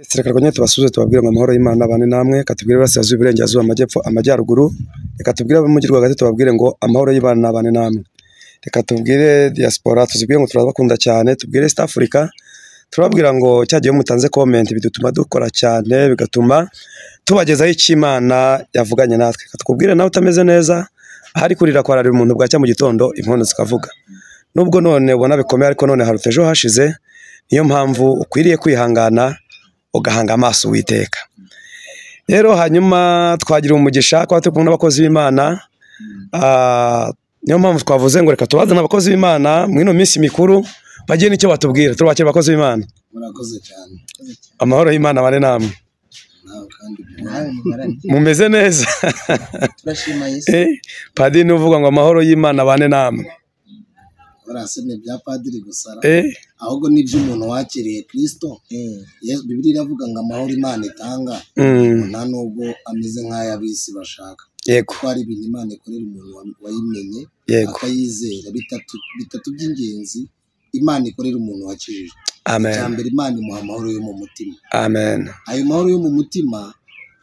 Reka rwanye tubasuze tubabwira ngo amahoro y'Imana abane namwe, katubwire Burasirazuba, Iburengerazuba, Amajyepfo, Amajyaruguru. Reka tubwire ab'umujyi rwagati tubabwire ngo amahoro y'Imana abane namwe. Reka tubwire diaspora tuzibwire ngo turabakunda cyane, tubwire East Africa turababwira ngo cyagiye mutanze comment bidutuma dukora cyane, bigatuma tubagezaho icyo Imana yavuganye natwe. Katubwire nawe utameze neza ahari kurira kwararira umuntu bwacya mu gitondo impondo zikavuga. Nubwo none ubona bikomeye ariko none harutejo hashize, niyo mpamvu ukwiriye kwihangana ugahanga amaso Uwiteka. Rero hanyuma twagira umugisha kwa turi kumwe n'abakozi b'Imana, niyo mpamvu twavuze ngo reka tubazane abakozi b'Imana mwino minsi mikuru bagiye nicyo batubwira. Turabakira abakozi b'Imana. Murakoze cyane. Amahoro y'Imana bane namwe. Mumeze neza. Turashima Yesu. Padiri nuvuga ngo amahoro y'Imana bane namwe. Barasene bya padiri gusara. Ahubwo nibyo umuntu wakiriye Kristo. Yesu Bibiliya iravuga ngo amahoro Imana itanga nta nubwo ameze nk'ayabisi bashaka. Yego. Kwari ibintu Imana ikorera umuntu wayimenye akayizera bitatu by'ingenzi Imana ikorera umuntu wakijije. Amen. Cyambere Imana imuha amahoro yo mu mutima. Amen. Ayo mahoro yo mu mutima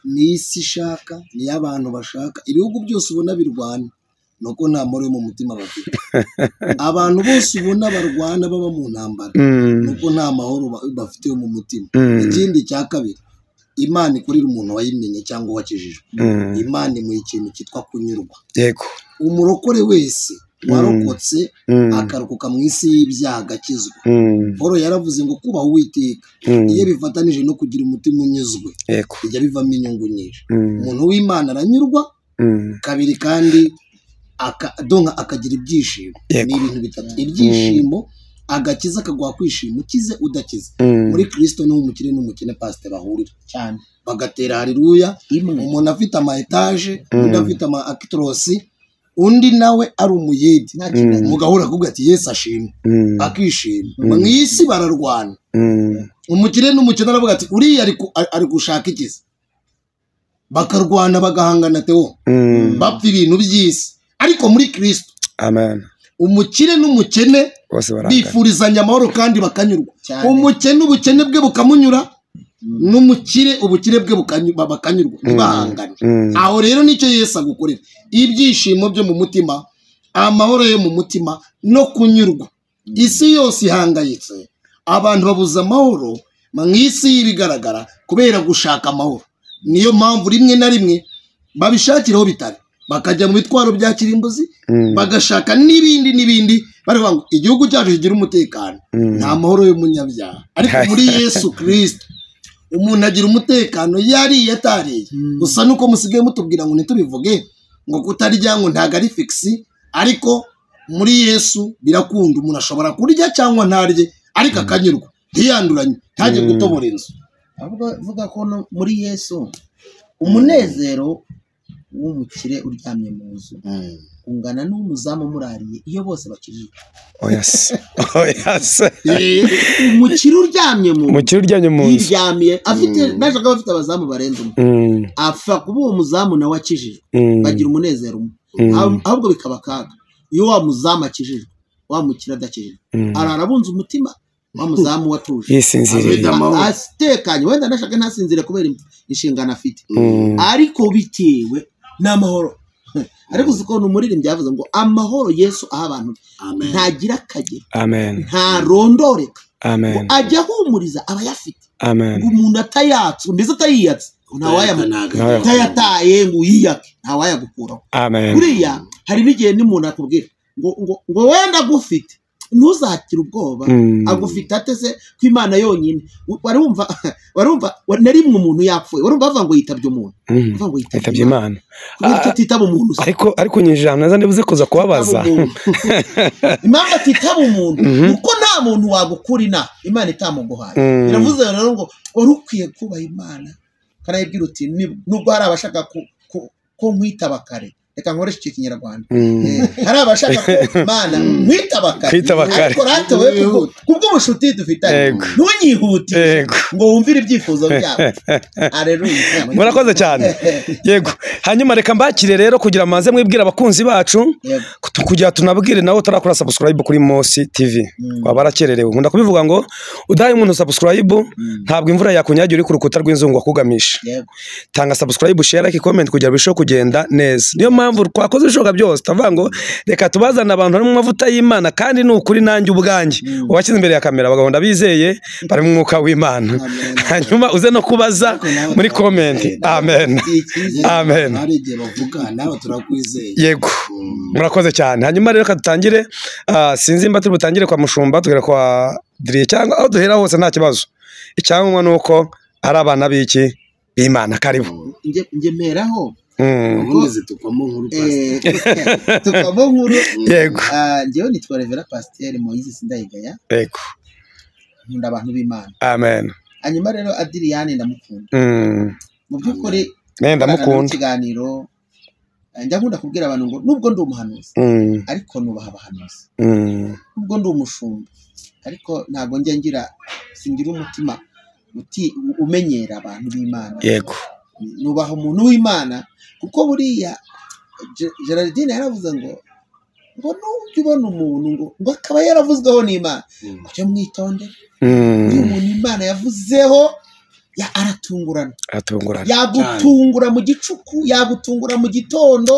ni isi ishaka, ni abantu bashaka. Ibihugu byose ubona birwana nuko nta mahoro yo mu mutima bafite. Abantu bose ubona barwana baba mu ntambara nuko nta mahoro bafite yo mu mutima. Ikindi cya kabiri, Imana ikorera umuntu wayimenye cyangwa wakijijwe. Imana imuha ikintu cyitwa kunyurwa. Yego. Umurokore wese warokotse akarokoka mu isi y'ibyaha agakizwa. Paul yaravuze ngo kubaha Uwiteka iyo bifatanije no kugira umutima unyuzwe bijya bivamo inyungu nyinshi. Umuntu w'Imana aranyurwa, kabiri kandi akagira ibyishimo. Ni ibintu bitatu: ibyishimo, agakiza kaguha kwishima, ukize udakize. Muri Kristo niho umukire n'umukene pastor bahurira cyane bagatera haleluya. Umuntu afite ama etage, undi afite ama actros, undi nawe ari umuyedi, mugahura kuvuga ati Yesu ashimwe akishima. Mu isi bararwana, umukire n'umukene aravuga ati uriya ari gushaka ikiza, bakarwana bagahangana teo bapfa ibintu by'isi. Ariko muri Kristo, amen, umukire n'umukene bifurizanya amahoro kandi bakanyurwa. Umukene ubukene bwe bukamunyura, n'umukire ubukire bwe bakanyurwa, ntibahangane. Aho rero nicyo Yesu agukorera: ibyishimo byo mu mutima, amahoro yo mu mutima no kunyurwa. Isi yose ihangayitse, abantu babuza amahoro mu isi y'ibigaragara kubera gushaka amahoro. Niyo mpamvu rimwe na rimwe babishakiraho bitari, bakajya mu bitwaro bya kirimbuzi, bagashaka n'ibindi baravuga ngo igihugu cyacu kigira umutekano. Nta mahoro y'umunyabyaha. Ariko muri Yesu Kristo umuntu agira umutekano yari yatariye. Gusa nuko musigaye mutubwira ngo ntitubivuge ngo kutarya ngo ntago ari fixi, ariko muri Yesu birakunda. Umuntu ashobora kurya cyangwa ntarye ariko akanyurwa, ntiyanduranye, ntajye gutobora inzu. Avuga ko muri Yesu umunezero w'umukire uryamye mu nzu ungana n'umuzamu murariye iyo bose bakijijwe. Umukire uryamye mu nzu yiryamiye afite nashaka bafite abazamu barenze umwe, apfa kuba uwo muzamu nawe akijijwe, bagira umunezero umwe. Ahubwo bikaba kaga iyo wa muzamu akijijwe, wa mukire adakijijwe, ararabunza umutima, wa muzamu watuje yisinziriye atekanye. Wenda nashaka ntasinzire kubera inshingano afite, ariko bitewe n'amahoro. Ariko uziko umuririmbyi yavuze ngo amahoro Yesu aha abantu ntagira akagero, ntarondoreka, ajya ahumuriza abayafite. Umuntu atayatse mbese atayiyatse ntawayataye ngo yiyake, ntawayagukuraho. Buriya hari n'igihe n'umuntu akubwira ngo wenda gufite ntuzakira ubwoba, agufite ateze ko Imana yonyine. Warumva narimwe umuntu yapfuye, warumva bavuga ngo yitabye umuntu, bavuga ngo yitabye Imana. Kubera titaba umuntu, ariko nyijana naza ndibuze kuza kubabaza impamvu atitaba umuntu uko nta muntu wagukura Imana itamuguhaye. Biravuze rero ngo wari ukwiye kubaha Imana, karayibwira uti nubwo hari abashaka ko nkwitaba kare, reka nkoreshe icyo kinyarwanda hari abashaka ko mana nkwita ariko ratowe kubw'ubushuti dufitanye ntunyihutire ngo wumvire ibyifuzo byabo. Haleluya, murakoze cyane. Yego, hanyuma reka mbakire rero kugira amaze mwibwira abakunzi bacu kugira tunabwire nawe utarakora subscribe kuri Mosi TV wabarakererewe. Nkunda kubivuga ngo udaye umuntu subscribe ntabwo imvura yakunyagira uri ku rukuta rw'inzungu akugamisha. Tanga subscribe, share, like, comment kugira bisho kugenda neza. Niyo mpamvu twakoze ibishoboka byose tavuga ngo reka tubazana abantu mu mavuta y'Imana kandi ni ukuri nanjye ubwanjye ubashyize imbere ya kamera bagahonda bizeye bari mu mwuka w'Imana. Hanyuma uze no kubaza muri comment. Amen, amen. Yego, murakoze cyane. Hanyuma rero kadutangire sinzi mba turi butangire kwa Mushumba tugera kwa Drie cyangwa aho duhera hose nta kibazo. Icyangwa nuko ari abana b'iki b'Imana. Karibu ngemeraho ubundi tukamo nkuru pastor tukamo nkuru. Yego, ngewe nitwa Reverend Pasteur Moise Sindayigaya. Yego, nkunda abantu b'Imana. Amen. Hanyuma rero Adriane ndamukunda. Mu by'ukuri ndamukunda ikiganiro ndakunda kubwira abantu ngo nubwo ndi umuhanuzi ariko nubaha abahanuzi, nubwo ndi umushumba ariko ntago njye singira umutima umenyera abantu b'Imana. Yego, nubaha umuntu w'Imana kuko buriya Gerardine yaravuze ngo nujya ubona umuntu ngo akaba yaravuzweho n'Imana ujye mwitondera. Uyu muntu Imana yavuzeho aratungurana, yagutungura mu gicuku, yagutungura mu gitondo,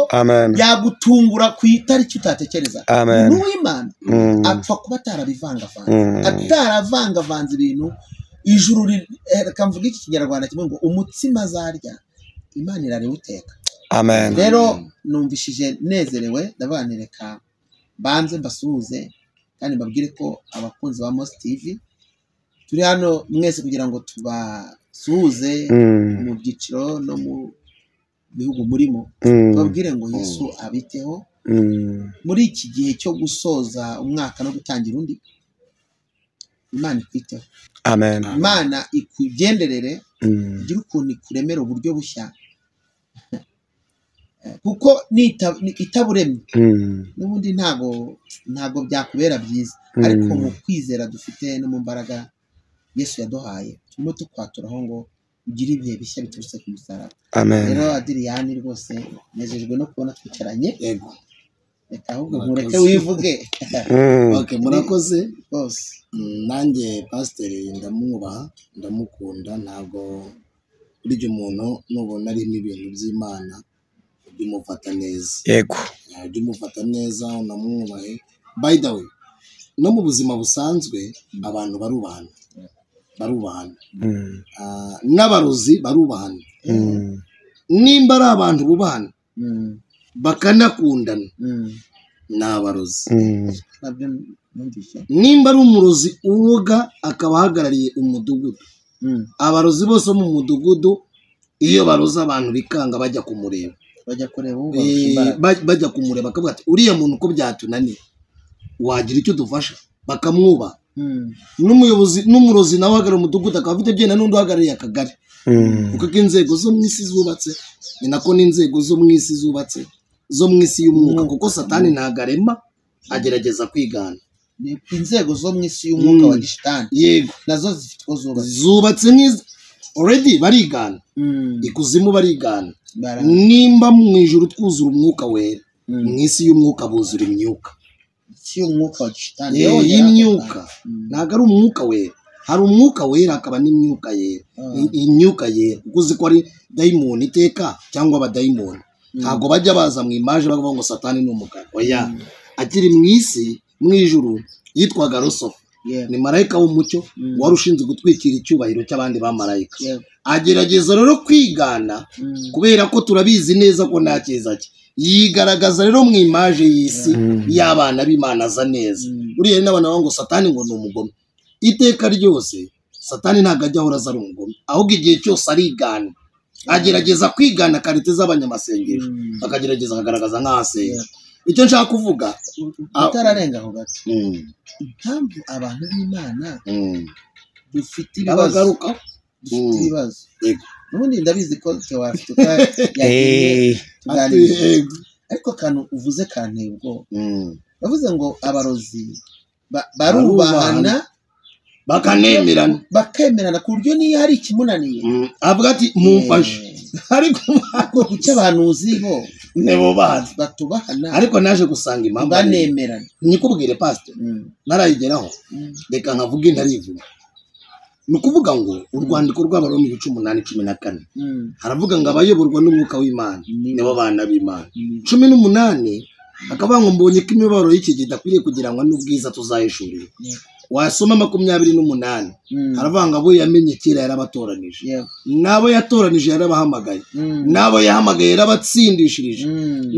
yagutungura ku itariki utatekereza. N'uw'Imana apfa kuba ataravangavanze ibintu. Ijuru reka mvuga iki kinyarwanda kimwe ngo umutsima azarya Imana irariwuteka. Amen. Rero numvishije nezerewe ndabanireka banze mbasuhuze kandi mbabwire ko abakunzi ba Mosi TV turi hano mwese kugira ngo tubasuhuze mu byiciro no mu bihugu murimo, babwire ngo Yesu abiteho muri iki gihe cyo gusoza umwaka no gutangira undi. Imana ikwiteho. Amen. Imana ikugenderere igira ukuntu ikuremera uburyo bushya kuko itaburemye n'ubundi ntago byakubera byiza, ariko mu kwizera dufite no mu mbaraga Yesu yaduhaye turimo tukwaturaho ngo ugire ibihe bishya biturutse ku musaraba. Rero Adriane rwose nezejwe no kubona twicaranye. Yego, reka ahubwo nkureke wivuge. Okay, murakoze bose. Nanjye Pastor ndamwubaha ndamukunda, ntago burya umuntu nubona arimo ibintu by'Imana bimufata neza. Yego, bimufata neza unamwubahe. By the way, no mu buzima busanzwe abantu barubahana n'abarozi barubahana. Nimba ari abantu bubahana bakanakundana n'abarozi. Nimba ari umurozi uwoga akaba ahagarariye umudugudu, abarozi bose mu mudugudu iyo baroza abantu bikanga bajya kumureba, bajya kumureba bakavuga ati uriya muntu uko byatunaniye wagira icyo dufasha, bakamwubaha. N'umuyobozi n'umurozi nawe uhagarariye umudugudu akaba afite byenda n'undi uhagarariye akagari, kuko inzego zo mu isi zubatse ni nako n'inzego zo mu isi zubatse zo mu isi y'umwuka, kuko Satani ntagarema agerageza kwigana inzego zo mu isi y'umwuka wa gishitani. Yego, nazo zifite ko zubatse already barigana. Ikuzimu barigana. Nimba mu ijuru twuzura umwuka wera, mu isi y'umwuka buzura imyuka. Y'umwuka wa gishitani y'imyuka ntago ari umwuka wera, hari umwuka wera akaba n'imyuka yera. Imyuka yera uzi ko ari dayimoni iteka cyangwa abadayimoni ntago bajya baza mu imaje bavuga ngo Satani ni umugabo. Oya, akiri mu isi mu ijuru yitwaga Lucifer. Ni marayika w'umucyo wari ushinzwe gutwikira icyubahiro cy'abandi bamarayika. Agerageza rero kwigana kubera ko turabizi neza ko nta cyiza cye yigaragaza rero mu imaje y'isi y'abana b'Imana aza neza. Buriya n'abana bavuga ngo Satani ngo ni umugome. Iteka ryose Satani ntago ajya ahora aza ari umugome, ahubwo igihe cyose arigana, agerageza kwigana karite z'abanyamasengesho, akagerageza akagaragaza nk'ahasenga. Icyo nshaka kuvuga utararenga aho gato, impamvu abantu b'Imana dufite ibibazo n'ubundi ndabizi ko Theo afite yagiye tuganira ariko kantu uvuze kantebwo bavuze ngo abarozi barubahana bakemerana ku buryo niyo hari ikimunaniye avuga ati mumfashe ariko kuki abanuzi bo nebo bazi batubahana ariko naje gusanga impamvu banemerana nikubwire pastor narayigeraho reka nkavuga intarivuga nukuvuga ngo urwandiko rw'abaroma 8:14 haravuga ngo abayoborwa n'umwuka w'Imana nebo bana b'Imana 18 akaba ngo mbonye ko imibabaro y'iki gihe idakwiriye kugira ngo n'ubwiza tuzahishurira wasoma 28 haravanga abo yamenye kera yarabatoranije nabo yatoranije yarabahamagaye nabo yahamagaye yarabatsindishirije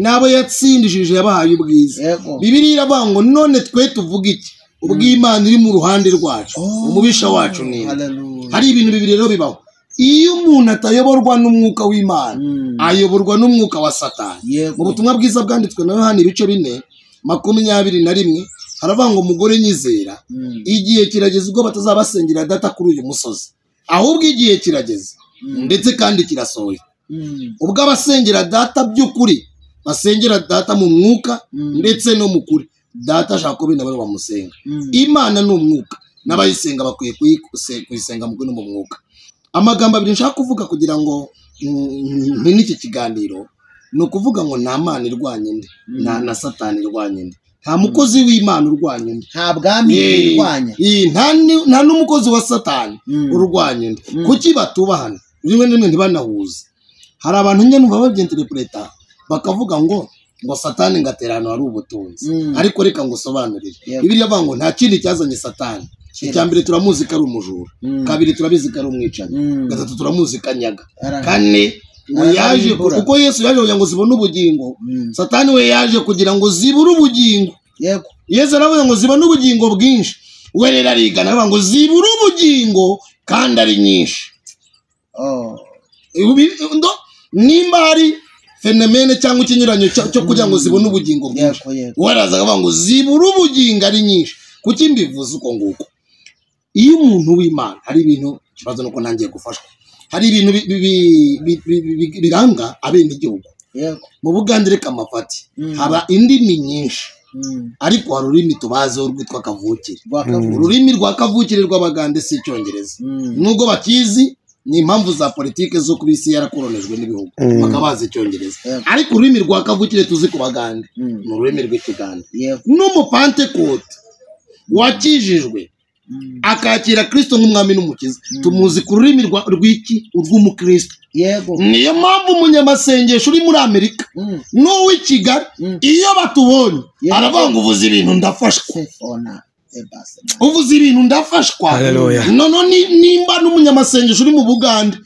nabo yatsindishirije yabahaye ubwiza Bibiliya iravuga ngo none twe tuvuga iki ubw'Imana iri mu ruhande rwacu umubisha wacu ni hari ibintu bibiri rero bibaho iyo umuntu atayoborwa n'umwuka w'Imana ayoborwa n'umwuka wa Satani mu butumwa bwiza bwanditswe na Yohana 4:21 haravuga ngo umugore nyizera igihe kirageze ubwo batazabasengera data kuri uyu musozi ahubwo igihe kirageze ndetse kandi kirasohoye ubwo abasengera data by'ukuri basengera data mu mwuka ndetse no mu kuri data ashaka ko bene bari bamusenga Imana ni umwuka n'abayisenga bakwiye kuyisenga mu kuri no mu mwuka amagambo abiri nshaka kuvuga kugira ngo n'iki kiganiro no kuvuga ngo nta mana irwanye inde na Satani irwanye inde nta mukozi w'Imana urwanye inde nta bwami urwanya nta n'umukozi wa Satani urwanye inde kuki batubahana rimwe n'imwe ntibanahuze hari abantu nyine numva babyenterpreta bakavuga ngo Satani ngaterano ari ubutunzi ariko reka ngo sobanurire Bibiliya avuga ngo nta kindi cyazanye Satani icyambere turamuzi ko ari umujura kabiri turabizi ko ari umwicanyi gatatu turamuzi kanyaga kane yaje kuko Yesu yaje kugira ngo zibone ubugingo Satani we yaje kugira ngo zibure ubugingo Yesu aravuga ngo zibone ubugingo bwinshi we rero arigana aravuga ngo zibure ubugingo kandi ari nyinshi nimba hari fenomene cyangwa ikinyuranyo cyo kugira ngo zibone ubugingo bwinshi waraza akavuga ngo zibure ubugingo ari nyinshi kuki mbivuze uko nguko iyo umuntu w'Imana hari ibintu kibazo nuko ntangiye gufashwa hari ibintu biranga abene igihugu mu Bugande kamafati haba indimi nyinshi ariko hari ururimi tubazeho rwitwa kavukire ururimi rwa kavukire rw'Abagande si Icyongereza nubwo bakizi ni impamvu za politike zo kubisi yarakoronejwe n'ibihugu bakabaza Icyongereza ariko ururimi rwa kavukire tuzi ku Bagande mu rurimi rw'Ikigande n'umupantekote wakijijwe akakira Kristo nk'umwami n'umukiza tumuzi ku rurimi rw'iki urw'umukristo niyo mpamvu umunyamasengesho uri muri Amerika n'uw'i Kigali iyo batubonye aravuga ngo uvuze ibintu ndafashwa uvuze ibintu ndafashwa none nimba n'umunyamasengesho uri mu Bugande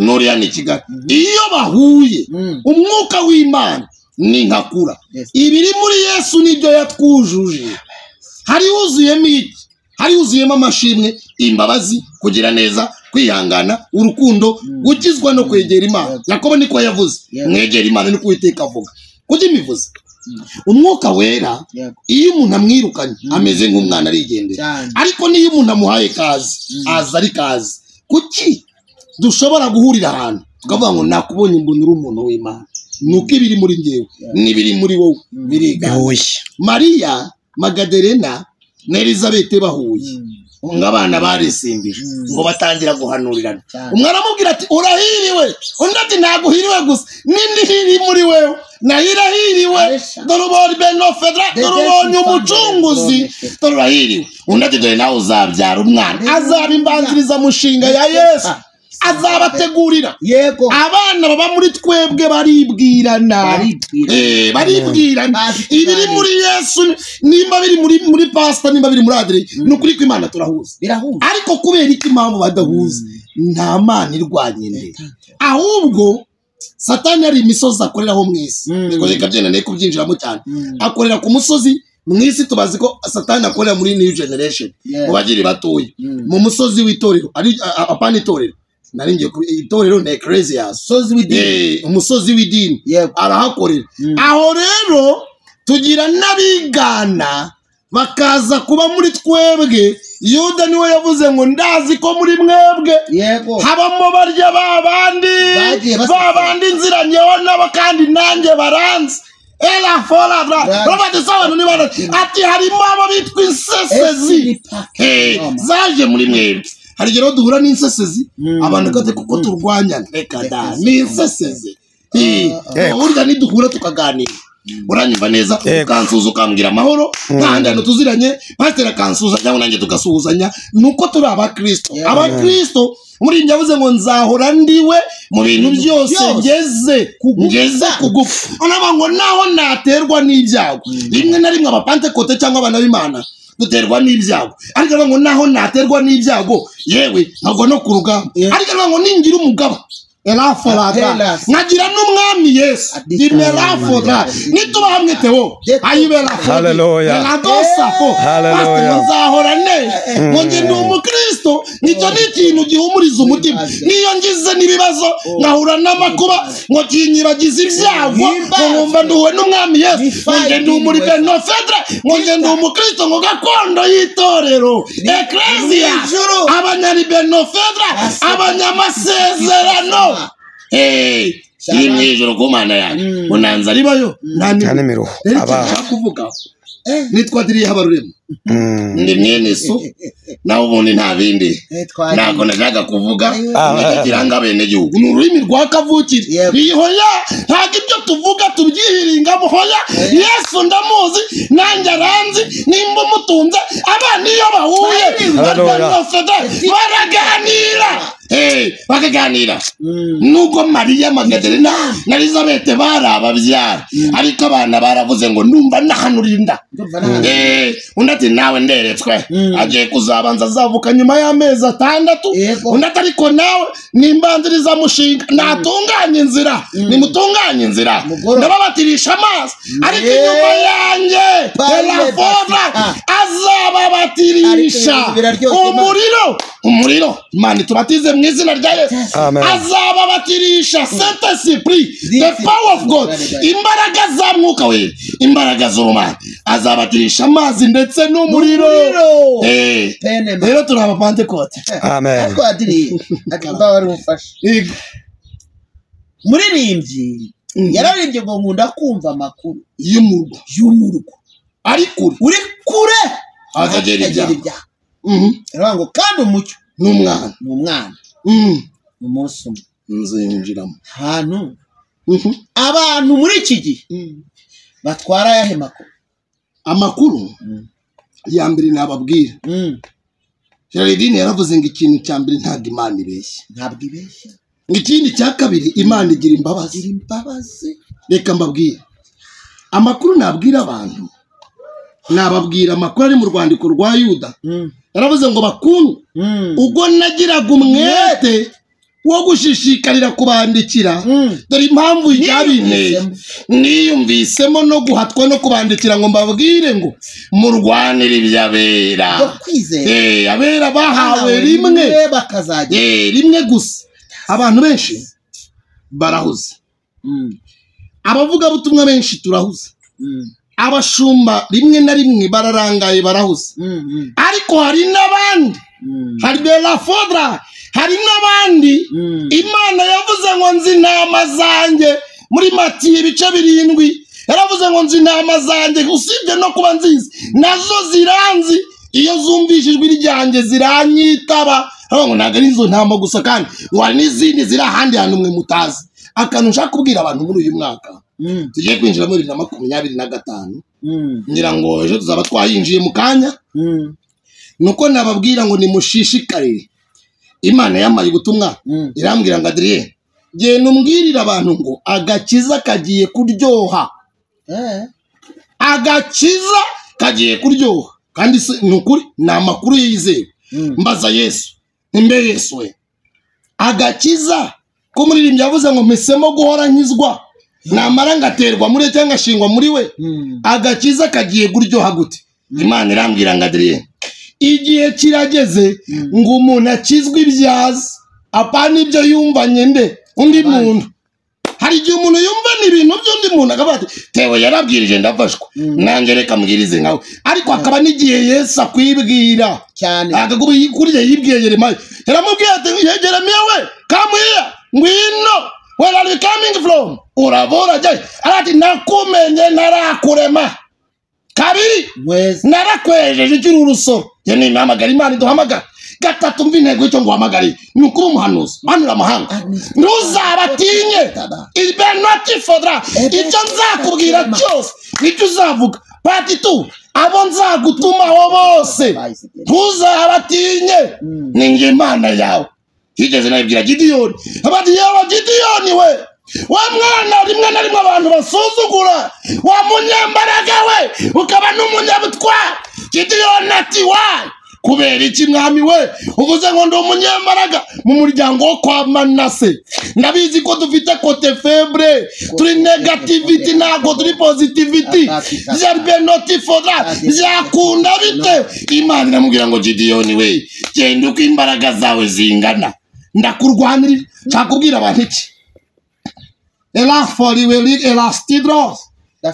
n'uriya ni Kigali iyo bahuye umwuka w'Imana ni nkakura ibiri muri Yesu nibyo yatwujuje hari huzuyemo iki hari huzuyemo amashimwe imbabazi kugira neza kwihangana urukundo gukizwa no kwegera Imana Yakobo niko yavuze mwegera Imana niko Uwiteka avuga kuki mivuze umwuka wera iyo umuntu amwirukanye ameze nk'umwana arigendera ariko niyo umuntu amuhaye kazi aza ari kazi kuki dushobora guhurira ahantu tukavuga ngo nakubonye mbona uri umuntu w'Imana nuko ibiri muri ngewe n'ibiri muri wowe birigahuye Mariya Magadarena na Elizabeth bahuye ngabana barisimbije ngo batangira guhanurirana umwe aramubwira ati urahiriwe undi ati naguhiriwe gusa nindi hiri muri wewe nahirahiriwe dore ubonye benofedra dore ubonye umucunguzi dore urahiriwe undi ati dore nawe uzabyara umwana azaba imbanziriza mushinga ya Yesu azabategurira abana baba muri twebwe baribwirana ibiri muri Yesu nimba biri muri pastor nimba biri muri Adri nukuri ko Imana turahuza ariko kubera iki impamvu badahuza nta mana irwanye nde ahubwo Satani ari imisozi akoreraho mwisi reka byenane kubyinjiramo cyane akorera ku musozi mwisi tubazi ko Satani akorera muri new generation mu bagiri batoye mu musozi w'itorero ari apana itorero naringiye ku itorero ne Ecclesiastes umusozi w'idini arahakorera aho rero tugira nabigana bakaza kuba muri twebwe Yuda niwe yavuze ngo ndazi ko muri mwebwe habamo barya babandi nziranyeho nabo kandi nanjye baranze Ela fora dra. Robert sawa ni bana. Ati harimo abo bitwa insesezi. Zaje muri mwebwe. Hari gero duhura n'insesezi abantu kate kuko turwanya reka da ni insesezi. Urya ni duhura tukaganira. Uranyumva neza ukansuza ukambwira amahoro ntandano tuziranye pastor kansuza cyangwa nanjye tugasuhuzanya nuko turi abakristo abakristo muri nyavuze ngo nzahora ndiwe mu bintu byose ngeze kugufa onaba ngo naho naterwa n'ibyago rimwe na rimwe abapantekote cyangwa abana b'Imana duterwa n'ibyago ariko ngo naho naterwa n'ibyago yewe ntabwo no ku rugamba ariko ngo ningira umugaba Elafodra nagira n'umwami Yesu Elafodra nituba hamwe Theo ayibera haleluya eladosafo haleluya nzahorane ngonje ndi umukristo nicyo n'ikintu gihumuriza umutima niyo ngize n'ibibazo ngahura n'amakuba ngo kinyiragize ibyago ngomba nduwe n'umwami Yesu ngonje ndi muri Benofedra ngonje ndi umukristo ngo gakondo yitorero ecclesia abanyari Benofedra abanyamasezerano iri mwijoro kumana yanjye munanza ribayo nani miruho aba kuvuga nitwa diri habarurema ndi mwene so naho ubundi nta bindi nako najaga kuvuga nikiranga bene gihugu n'ururimi rwakavukire bihoya ntago ibyo tuvuga tubyihiringamo hoya Yesu ndamuzi nanjye aranzi nimba mutunze abana iyo bahuye baraganira bakaganira nuko Mariya Magdalena na Elizabeth barababyara ariko abana baravuze ngo ndumva nahanurinda undati nawe nderetswe agiye kuzabanza azavuka nyuma y'amezi 6 undati ariko nawe nimbanziriza mushinga natunganye inzira nimutunganye inzira ndababatirisha amazi ariko nyuma yanjye Elafodra azababatirisha umuriro Imana tubatize mu izina rya Yesu azababatirisha Saint-Esprit the power of God imbaraga za mwuka we imbaraga z'Imana azabatirisha amazi ndetse n'umuriro rero turaba Pentecote amen twadiri akamba wari umfasha muririmbyi yararimbye ngo nkunda kumva amakuru y'umurwa ariko uri kure akagera ibya ngo kandi umucyo n'umwana umunsi nzinjiramo hantu abantu muri iki gihe batwara ayahe amakuru ya mbere nababwira Geraldine yaravuze ngo ikintu cya mbere ntabwo Imana ibeshya ngo ikindi cya kabiri Imana igira imbabazi reka mbabwire amakuru nabwira abantu nababwira amakuru ari mu rwandiko rwa Yuda yaravuze ngo bakuru ubwo nagiraga umwete wo gushishikarira kubandikira dore impamvu yabinteye niyumvisemo no guhatwa no kubandikira ngo mbabwire ngo murwanire ibyabera abera bahawe rimwe gusa abantu benshi barahuze abavuga butumwa benshi turahuze abashumba rimwe na rimwe bararangaye barahuze ariko hari n'abandi hari Elafodra hari n'abandi Imana yavuze ngo nzi intama zanjye muri Matiyo ibice 7 yaravuze ngo nzi intama zanjye usibye no kuba nzizi nazo ziranzi iyo zumvishijwe iryanjye ziranyitaba ngo ntago ari izo ntama gusa kandi wari n'izindi ziri ahandi hantu mwe mutazi akantu nshaka kubwira abantu muri uyu mwaka tugiye kwinjira muri 2025 ngira ngo ejo tuzaba twayinjiye mu kanya nuko nababwira ngo nimushishikarire Imana yamaye ubutumwa irambwira ngo Adrien giye numbwirira abantu ngo agakiza kagiye kuryoha agakiza kagiye kuryoha kandi nukuri na amakuru yizewe mbaza Yesu imbe Yesu we agakiza ko muririmbyi yavuze ngo mpesemo guhora nkizwa namara ngaterwa muri cyangwa ngashingwa muri we agakiza kagiye kuryoha gute Imana irambwira ngo Adrien igihe kirageze ngo umuntu akizwe ibyaza apana ibyo yumvanye nde undi muntu hari igihe umuntu yumva n'ibintu by'undi muntu akabati tewe yarabwirije ndafashwa nanjye reka mbwirize nkawe ariko akaba n'igihe Yesu akwibwira cyane agakubi kurije yibwiye Yeremiya yaramubwiye ati Yeremiya we come here ngwino where are you coming coming from urabora jye arati nakumenye narakurema kabiri narakwejeje ikiri urusoro ye ni namagara Imana iduhamagara gatatu mva intego icyo ngo uhamagare ni ukuri umuhanuzi manura amahanga ntuzabatinye ibenoti fodra icyo nzakubwira cyose nicyo uzavuga pati tu abo nzagutumaho bose ntuzabatinye ni njye Imana yawe higeze nabibwira Gideyoni abati yewe Gideyoni we wa mwana rimwe na rimwe abantu basuzugura wa munyambaraga we ukaba n'umunyabutware Gideyoni ati wayi kubera iki mwami we uvuze ngo ndo umunyembaraga mu muryango wo kwa Manase ndabizi ko dufite kote febre turi negativity nago turi positivity jarbe noti fodra yakunda bite Imana iramubwira ngo Gideyoni we genda uko imbaraga zawe zingana ndakurwanira cyakubwira abantu iki elafori we elastidros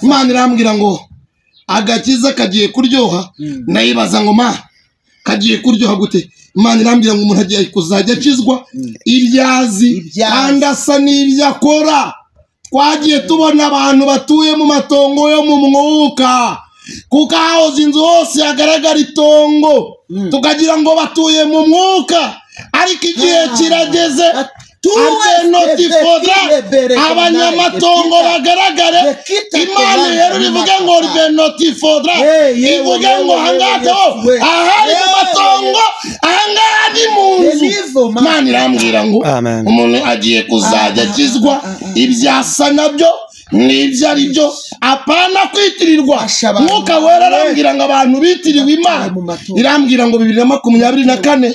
Imana iramubwira ngo agakiza kagiye kuryoha nayibaza ngo ma kagiye kuryoha gute Imana irambira ngo umuntu agiye kuzajya akizwa ibyazi kandi asa n'ibyo akora twagiye tubona abantu batuye mu matongo yo mu mwuka kuko aho inzu hose hagaragara itongo tukagira ngo batuye mu mwuka ariko igihe kirageze abanyamatongo bagaragare Imana rero ivuga ngo Benotifodra ivuga ngo hangato ahari mu matongo ahangaha ni mu nzu Imana irambwira ngo umuntu agiye kuzajya akizwa ibyasa nabyo n'ibyo ari byo apana kwitirirwa mwuka wera arambwira ngo abantu bitiriwe Imana irambwira ngo 2024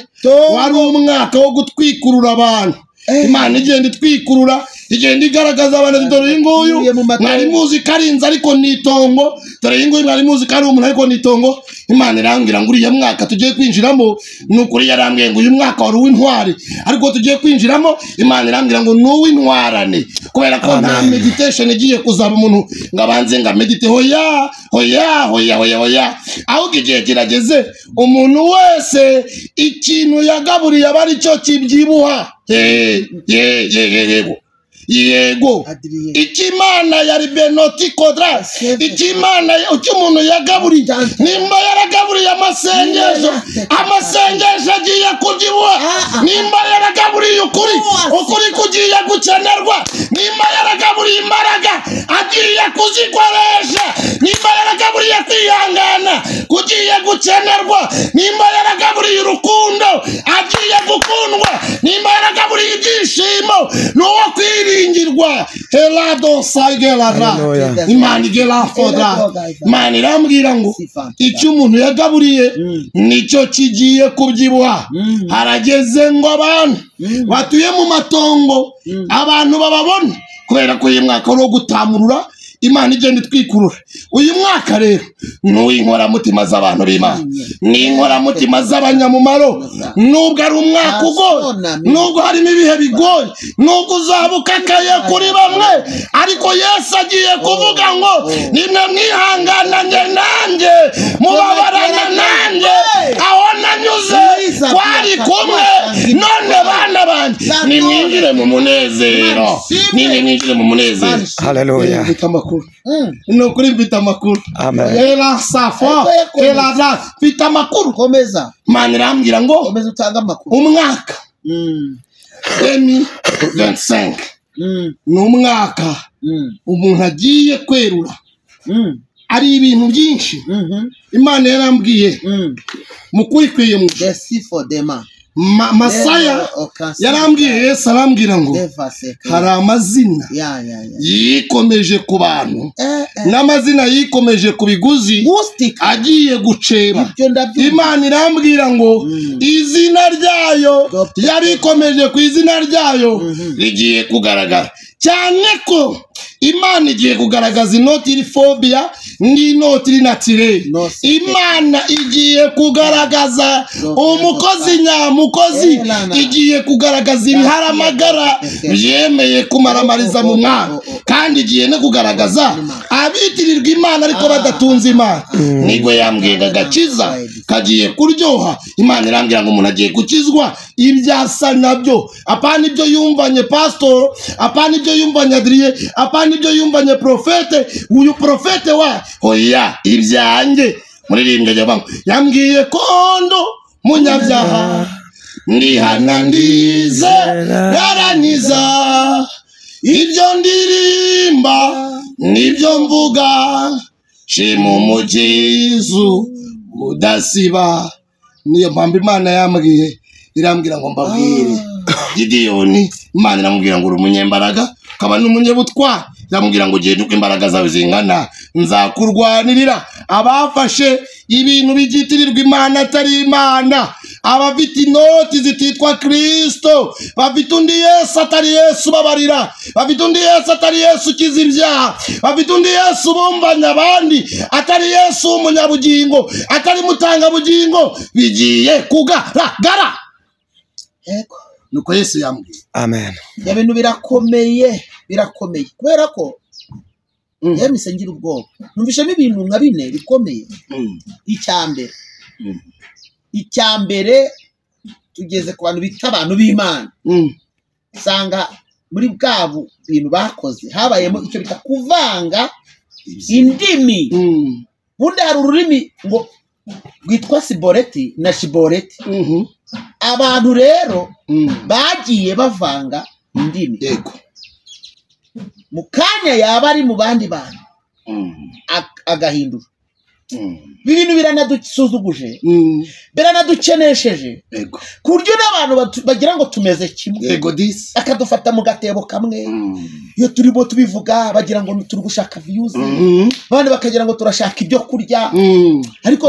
wari umwaka wo gutwikurura abantu Imana igenda itwikurura igenda igaragaza abantu dore inguyu mwari muzi karinza ariko nitongo dore inguyu mwari muzi kari umuntu ariko nitongo Imana irangira ngo uriya mwaka tugiye kwinjiramo nukuri yarambwiye ngo uyu mwaka wari w'intwari ariko tugiye kwinjiramo Imana irangira ngo n'uw'intwarane kubera ko nta meditation igiye kuzaba umuntu ngabanze nga medite hoya aho igihe kirageze umuntu wese ikintu yagaburiye abari cyo kibyibuha yego ikimana yari Benoti Kodra ikimana umuntu yagaburiye nimba yaragaburiye amasengesho agiye kugibuha nimba yaragaburiye ukuri kugiye gukenerwa nimba yaragaburiye imbaraga agiye kuzikoresha nimba yaragaburiye kwihangana kugiye gukenerwa nimba yaragaburiye urukundo agiye gukundwa nimba yaragaburiye ibyishimo n'uwo kwiringirwa helado saigera Imana igera fodra Imana irambwira ngo icyo umuntu yagaburiye nicyo kigiye kubyibuha harageze ngo abantu batuye mu matongo abantu bababone kubera ko uyu mwaka wo gutamurura Imana igenda itwikurura uyu mwaka rero n'uw'inkoramutima z'abantu b'Imana n'inkoramutima z'abanyamumaro nubwo ari umwaka ugoye nubwo harimo ibihe bigoye nubwo uzabukakaye kuri bamwe ariko Yesu agiye kuvuga ngo nimwe mwihangananye nanjye mubabarana nanjye aho nanyuze twari kumwe none bana banjye nimwinjire mu munezero nimwinjire mu munezero haleluya no kuri mfite amakuru era safo era mfite amakuru komeza Imana irambwira ngo komeza utanga amakuru umwaka 2025 n'umwaka umuntu agiye kwerura ari ibintu byinshi Imana yarambwiye mukwikwiye mu Masaya yarambwiye Yesu arambwira ngo hari amazina yikomeje ku bantu n'amazina yikomeje ku biguzi agiye guceba Imana irambwira ngo izina ryayo yarikomeje ku izina ryayo rigiye kugaragara cyane ko Imana igiye kugaragaza inoti iri phobia ngino trinatire Imana igiye kugaragaza umukozi nyamukozi igiye kugaragaza ibiharamagara yemeye kumaramariza mu mwana kandi igiye no kugaragaza abitirirwa Imana ariko badatunze Imana nigwe yambwiye agakiza kagiye kuryoha Imana irambwira ngo umuntu agiye gukizwa ibyasa nabyo apana ibyo yumvanye pastor apana ibyo yumvanye Adrien apana ibyo yumvanye profete uyu profete wa hoya ibyanjye muririmbye jabamo yambwiye kondo munyabyaha ndihana ndize yaraniza ibyo ndirimba nibyo mvuga shima umukizu udasiba niyo mpamvu Imana yambwiye irambwira ngo mbabwire Gideyoni Imana iramubwira ngo uri umunyembaraga kaba n'umunyebutwa yamubwira ngo ugiye duka imbaraga zawe zingana nzakurwanirira abafashe ibintu bigitirirwa Imana atari Imana abafite inoti zititwa Kristo bafite undi Yesu atari Yesu babarira bafite undi Yesu atari Yesu ukiza ibyaha bafite undi Yesu bumbanya abandi atari Yesu umunyabugingo atari mutangabugingo bigiye kugaragara nuko Yesu yambwiye amen ya bintu birakomeye kubera ko yemise ngira ubwoba numvishemo ibintu nka bine bikomeye icyambere tugeze ku bantu bita abantu b'Imana sanga muri bwabo bintu bakoze habayemo icyo bita kuvanga indimi bundi hari ururimi ngo rwitwa siboreti na shiboreti abantu rero bagiye bavanga indimi yego mu kanya yaba ari mu bandi bantu agahindura ibintu biranadusuzuguje biranadukenesheje ku buryo n'abantu bagira ngo tumeze kimwe yego disi akadufata mu gatebo kamwe iyo turimo tubivuga bagira ngo turi gushaka views abandi bakagira ngo turashaka ibyo kurya ariko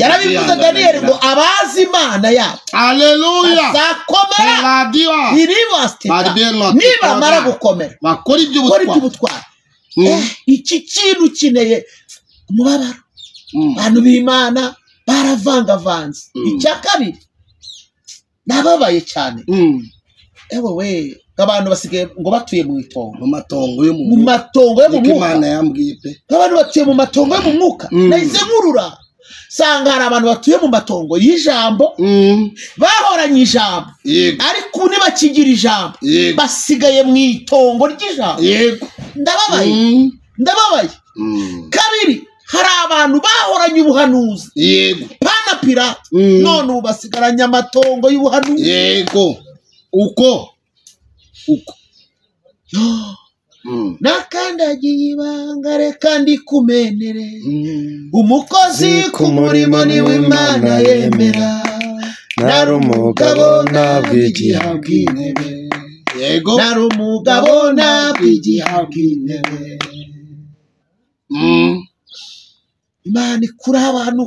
yarabivuze Daniel ngo abazi Imana yabo haleluya azakomera niba mara gukomera bakora iby'ubutwari iki kintu kineye umubabaro abantu b'Imana baravangavanze icya kabiri nababaye cyane ewe abantu basigaye ngo batuye mu itongo mu matongo yo mu mwuka Imana yambwiye pe abantu batuye mu matongo yo mu mwuka nahise nkurura sanga hari abantu batuye mu matongo y'ijambo bahoranye ijambo ariko ubu ntibakigira ijambo basigaye mu itongo ry'ijambo ndababaye kabiri hari abantu bahoranye ubuhanuzi pana pirate none ubu basigaranye amatongo y'ubuhanuzi yego uko nakandagiye ibanga reka ndikumenere umukozi ku murimo niwe Imana yemera nari umugabo nabwigihabwa intebe yego nari umugabo nabwigihabwa intebe Imana ikura abantu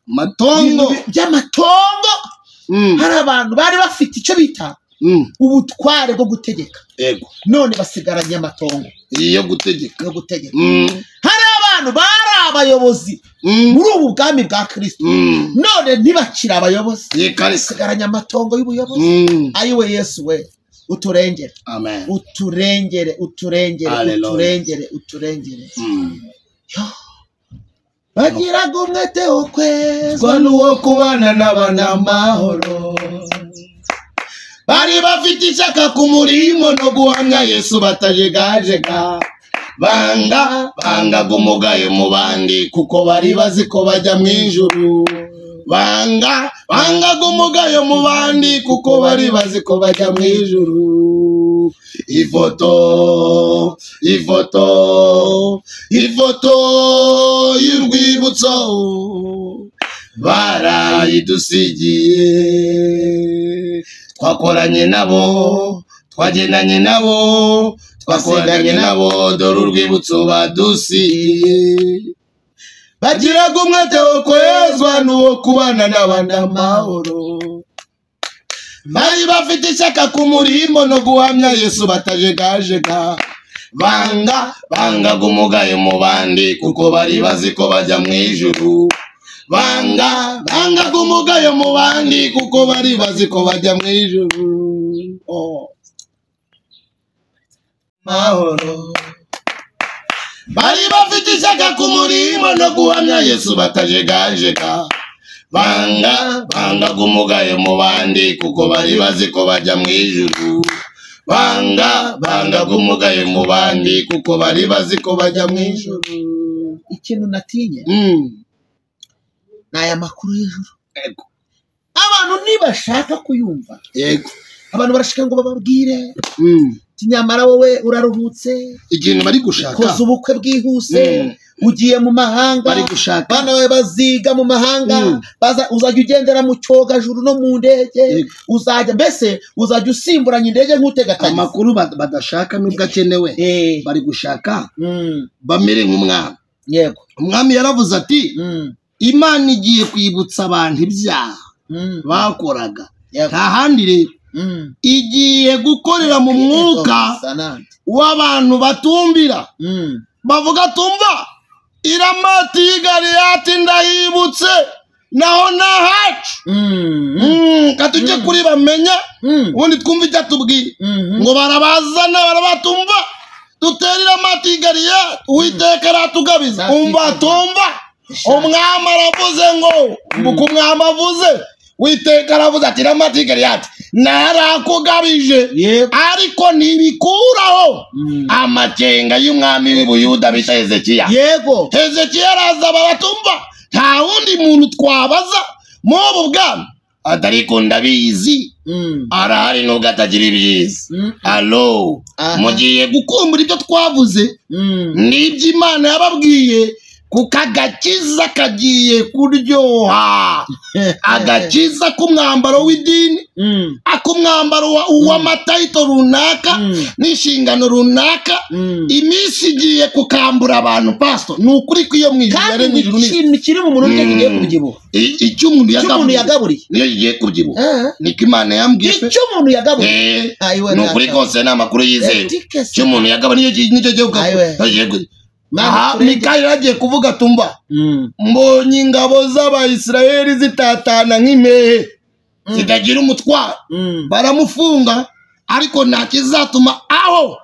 matongo by'amatongo hari abantu bari bafite icyo bita ubutware bwo gutegeka yego none basigaranye amatongo yo gutegeka hari abantu bari abayobozi muri ubu bwami bwa Kristo none ntibakira abayobozi basigaranye amatongo y'ubuyobozi ayiwe Yesu we uturengere amen uturengere bagiraga umwete wo kwezwa n'uwo kubana n'abanamahoro bari bafite ishyaka ku murimo no guhamya Yesu batajegajega bangaga umugayo mu bandi kuko bari bazi ko bajya mu ijuru bangaga umugayo mu bandi kuko bari bazi ko bajya mu ijuru ifoto y'urwibutso barayidusigiye twakoranye nabo twagendanye nabo twasenganye nabo dore urwibutso badusigiye bagiraga umwete wo kwezwa n'uwo kubana n'abanyamahoro bari bafite ishyaka ku murimo no guhamya Yesu batajegajega bangaga umugayo mu bandi kuko bari bazi ko bajya mu ijuru. Bangaga umugayo mu bandi kuko bari bazi ko bajya mu ijuru. Mahoro bari bafite ishyaka ku murimo no guhamya Yesu batajegajega. Bangaga umugayo mu bandi kuko bari bazi ko bajya mu ijuru. Bangaga umugayo mu bandi kuko bari bazi ko bajya mu ijuru. Ikintu natinye ni aya makuru y'ijuru. Yego. Abantu ntibashaka kuyumva. Yego. Abantu barashaka ngo bababwire nyamara wowe uraruhutse, ikintu bari gushaka koza ubukwe bwihuse, ugiye mu mahanga, bari gushaka bana bawe baziga mu mahanga, uzajya ugendera mu cyogajuru no mu ndege, uzajya mbese uzajya usimburanya indege nk'utega tagisi. Amakuru badashaka nubwo akenewe, bari gushaka bamere nk'umwami. Yego. Umwami yaravuze ati Imana igiye kwibutsa abantu ibyaha bakoraga. Nta handi rero igiye gukorera mu mwuka w'abantu batumbira, bavuga tumva iramati y'Galeyati ndayibutse naho nahacu. Katujye kuri bamenya ubundi twumva icyo atubwiye ngo barabazana barabatumva dutera iramati y'Galeyati Uwiteka aratugabiza. Umva tumva umwami aravuze ngo mbuka umwami avuze Uwiteka aravuze ati iramati y'Galeyati narakugabije, ariko ntibikuraho amakenga y'umwami w'Ubuyuda bita Hezekiya. Yego. Hezekiya araza baratumva nta wundi muntu twabaza mubu bwami atariko ndabizi arahari nubwo atagira ibyiza. Alo mugiye gukumbura ibyo twavuze n'ibyo Imana yababwiye kuko agakiza kagiye kuryoha. Agakiza k'umwambaro w'idini, ak'umwambaro w'amatayito runaka n'inshingano runaka, iminsi igiye kukambura abantu. Pastor ni ukuri ko iyo mwijuru yaremye ijuru n'ikintu kiri mu muntu kigiye kubyibuha. Icyo umuntu yagaburiye niyo kigiye kubyibuha. Niko Imana yambwiye. Icyo umuntu yagaburiye ni ukuri kose ni amakuru yizewe. Icyo umuntu yagaburiye nicyo giye kubyibuha. Mikaya yagiye kuvuga tumva mbonye ingabo z'Abayisiraheli zitatana nk'impehe zitagira umutwaro, baramufunga ariko nta kizatuma aho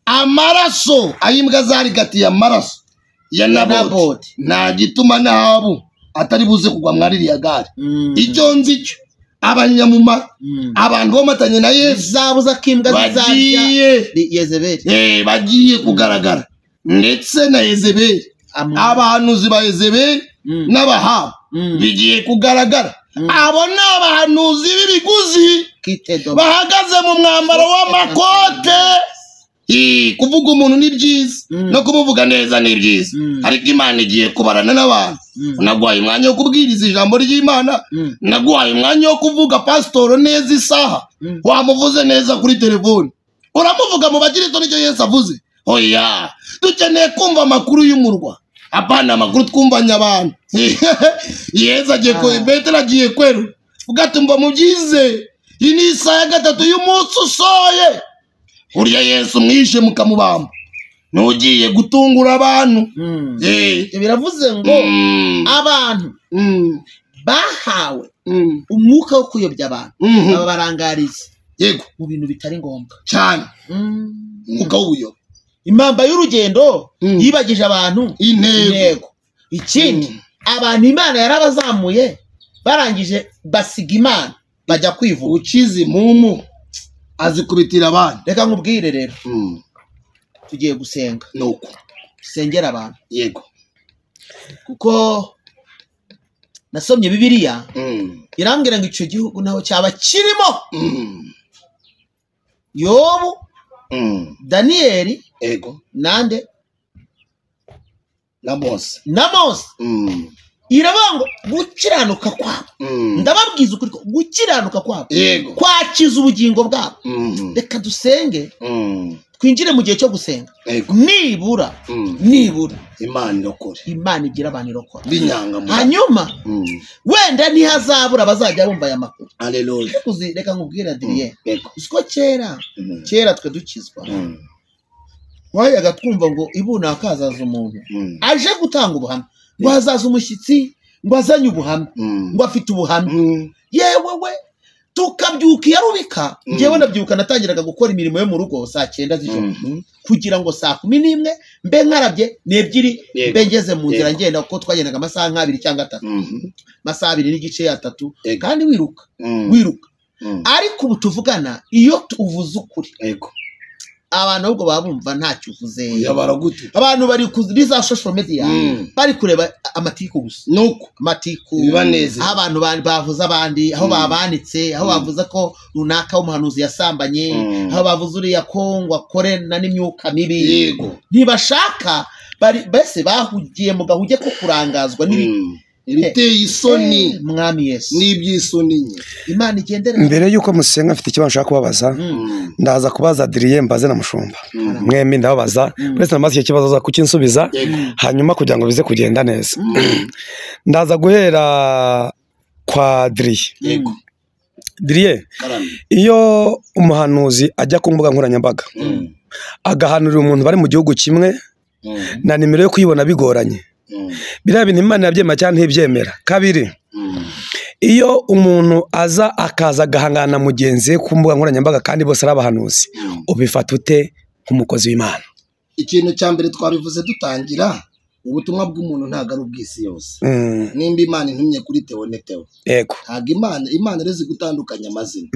amaraso ayimbwa zarigatiye amaraso ya Naboti nta gituma nahabu atari buze kugwa mwaririya gare. Icyo nzi cyo abanyamuma abantu bomatanye na Yesu zabuza kimbwa zizajya Yezebeli bagiye kugaragara, ndetse na Yezebeli abahanuzi ba Yezebeli n'abahabu bigiye kugaragara. Abo ni abahanuzi b'ibiguzi bahagaze mu mwambaro w'amakote. Kuvuga umuntu ni byiza no kumuvuga neza ni byiza, ariko Imana igiye kubarana n'abantu. Naguhaye umwanya wo kubwiriza ijambo ry'Imana, naguhaye umwanya wo kuvuga pasitoro neza isaha, wamuvuze neza kuri telefone, uramuvuga mu bakristo nicyo Yesu avuze. Oya, dukeneye kumva amakuru y'umurwa, apana amakuru twumvanya abantu. Yesu agiye Petero agiye kweru ugatumva mu byize. Iyi ni isaha ya gatatu y'umunsi usoye. Urya Yesu mwishe mukamubamba, nugiye gutungura abantu. Biravuze ngo abantu bahawe umwuka wo kuyobya abantu, baba barangariza yego mu bintu bitari ngombwa cyane. Umwuka w'ubuyobe, impamba y'urugendo yibagije abantu intego. Ikindi abantu Imana yarabazamuye barangije basiga Imana bajya kwivuga. Ukizi mumu azikubitira abantu. Reka nkubwire rero, tugiye gusenga nuko sengera abantu. Yego. Kuko nasomye Bibiliya irambwira ngo icyo gihugu naho cyaba kirimo Yobu, Daniyeli, ego, nande na Mose. Iravuga ngo gukiranuka kwabo, ndababwiza ukuri ko gukiranuka kwabo kwakiza ubugingo bwabo. Reka dusenge twinjire mu gihe cyo gusenga. Nibura Imana irokore, Imana igira abantu irokora binyanga. Hanyuma wenda ntihazabura bazajya bumva aya makuru. Haleluya. Reka nkubwire Adrien, uko kera twe dukizwa wayaga twumva ngo ibuna hakazaza umuntu aje gutanga ubuhamya ngo hazaza umushyitsi ngo azanye ubuhamya ngo afite ubuhamya yewe we tukabyuka iyarubika njyewe nabyuka natangiraga gukora imirimo yo mu rugo saa 9 z'ijoro kugira ngo saa 11 mbe nkarabye n'ebyiri mbe ngeze mu nzira ngenda kuko twagendaga amasaha 2 cyangwa 3 amasaha 2 n'igice ya 3 kandi wiruka ariko ubu tuvugana iyo uvuze ukuri abantu ahubwo babumva ntacyo uvuze abantu bari kuri za social media bari kureba amatiku gusa nuko amatiku bibaneze aho abantu bavuze abandi aho babanitse aho bavuze ko runaka w'umuhanuzi yasambanye aho bavuze uriya ko ngo akorena n'imyuka mibi ntibashaka bari bese bahugiye mu gahuge ko kurangazwa ibiteye isoni mwami Yesu n'ibyisoni Imana igendere mbere yuko musenga mfite ikibazo nshaka kubabaza ndaza kubaza Adrien mbaze na Mushumba mwembi ndababaza mwese namaze icyo kibazo za kukinsubiza hanyuma kugira ngo bize kugenda neza ndaza guhera kwa Adrien Adrien iyo umuhanuzi ajya ku mbuga nkoranyambaga agahanurira umuntu bari mu gihugu kimwe na nimero yo kuyibona bigoranye biriya bintu Imana yabyemera cyangwa ntibyemera kabiri iyo umuntu aza akaza agahangana mugenzi ku mbuga nkoranyambaga kandi bose ari abahanuzi ubifata ute nk'umukozi w'Imana ikintu cya mbere twabivuze dutangira ubutumwa bw'umuntu ntago ari ubw'isi yose nimba Imana intumye kuri Theo Neteo yego ntago Imana rezi gutandukanya amazina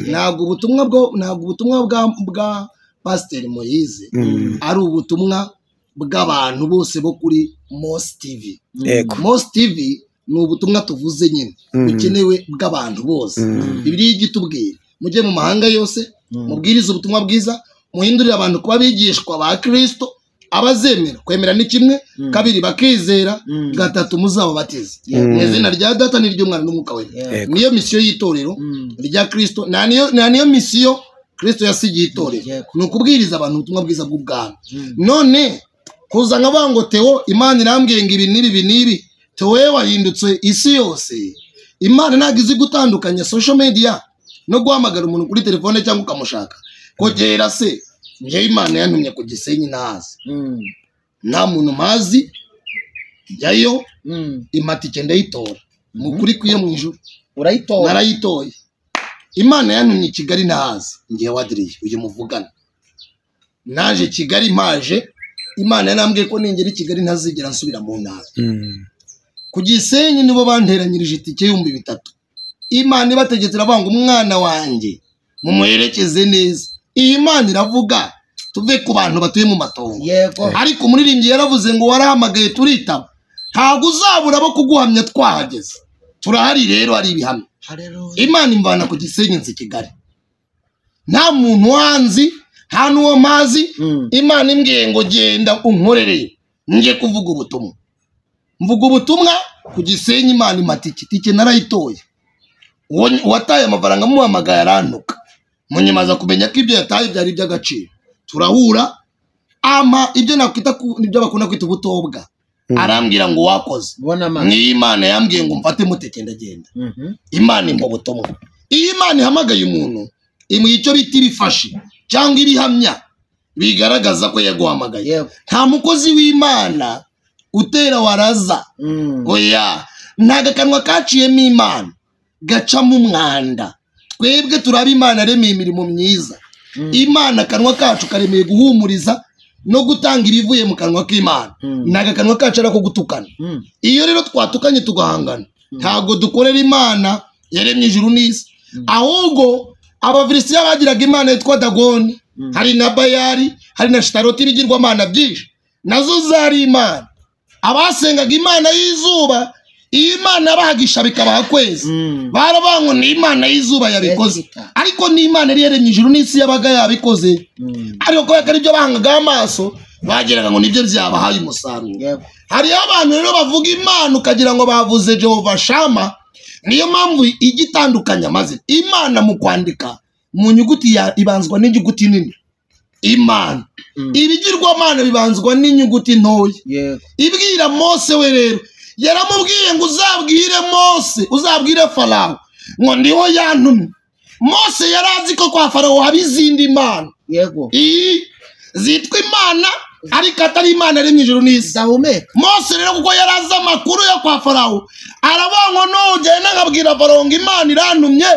ntago ubutumwa bwa Pastor Moise ari ubutumwa bw'abantu bose bo kuri Mos TV Mos TV ni ubutumwa tuvuze nyine bukenewe bw'abantu bose Bibiliya igitubwira mujye mu mahanga yose mubwiriza ubutumwa bwiza muhindurira abantu kuba bigishwa ba Kristo abazemera kwemera ni kimwe kabiri bakizera gatatu muzababatiza mu izina rya Data n'iry'Umwana n'Umwuka Wera niyo misiyo y'itorero rya Kristo niyo misiyo Kristo yasigiye itorero ni ukubwiriza abantu ubutumwa bwiza bw'ubwami none kuza nkavuga ngo Theo Imana irambwiye ngo ibi n'ibi Theo wahindutse isi yose Imana ntabwo izi gutandukanya social media no guhamagara umuntu kuri telefone cyangwa ukamushaka kogera se njye Imana yantumye ku Gisenyi nahazi nta muntu mazi jyayo imatike ndayitora mu kuri kwiye mu ijuru urayitora narayitoye Imana yantumye i Kigali nahazi njye Adrien uyu muvugana naje Kigali mpaje Imana yanambwiye ko ningera i Kigali ntazigera nsubira mu ntara ku Gisenyi nibo banteranyirije itike y'ibihumbi 3 Imana ibategetse ravanga umwana wanjye mumuherekeze neza iyi Imana iravuga tuve ku bantu batuye mu matongo ariko umuririmbyi yaravuze ngo warahamagaye turitaba ntago uzabura bo kuguhamya twahageze turahari rero ari ibihamya Imana imvana ku Gisenyi nzi Kigali nta muntu wanzi nta n'uwo mazi Imana imbwiye ngo genda unkorereye ngiye kuvuga ubutumwa mvuga ubutumwa ku Gisenyi Imana imatike narayitoye wataye amafaranga muhamagaye arantuka munyimaza kumenya ko ibyo yataye byari by'agaciro turahura ibyo nakwita nibyo bakunda kwita ubutobwa arambwira ngo wakoze ni Imana yambwiye ngo mfate muteke ndagenda Imana impa ubutumwa iyo Imana ihamagaye umuntu imuha icyo bita ibifashi cyangwa ibihamya bigaragaza ko yaguhamagaye nta mukozi w'Imana utera waraza oya ntago akanwa kaciyemo Imana gacamo umwanda twebwe turaba Imana remeye imirimo myiza Imana akanwa kacu karemeye guhumuriza no gutanga ibivuye mu kanwa k'Imana ntago akanwa kacu arako gutukana iyo rero twatukanye tugahangana ntago dukorera Imana yaremye ijuru n'isi ahubwo Abafilisitiya bagiraga Imana yitwa Dagoni hari na Bayali hari na Shitaroti ibigirwamana byinshi nazo zari Imana abasengaga Imana y'izuba iyi Imana yabahagisha bikabaha kwezi barabango ni Imana y'izuba yabikoze ariko ni Imana yari yaremye ijuru n'isi yabaga yabikoze ariko ko yakari byo bahangaga amaso bagiraga ngo nibyo byabahaye umusaruro hari abantu rero bavuga Imana ukagira ngo bavuze Jehova Shama niyo mpamvu igitandukanya maze Imana mu kwandika mu nyuguti ibanzwa n'inyuguti nini Imana ibigirwamana bibanzwa n'inyuguti ntoya ibwira Mose we rero yaramubwiye ngo uzabwire Mose uzabwire Farawo ngo ndiho yantumye Mose yarazi ko kwa Farawo haba izindi Imana zitwa imana ariko atari imana ari mu ijuru n'isi. Mose rero kuko yari azi amakuru yo kwa Farawo aravuga ngo nugenda nkabwira Farawo ngo imana irantumye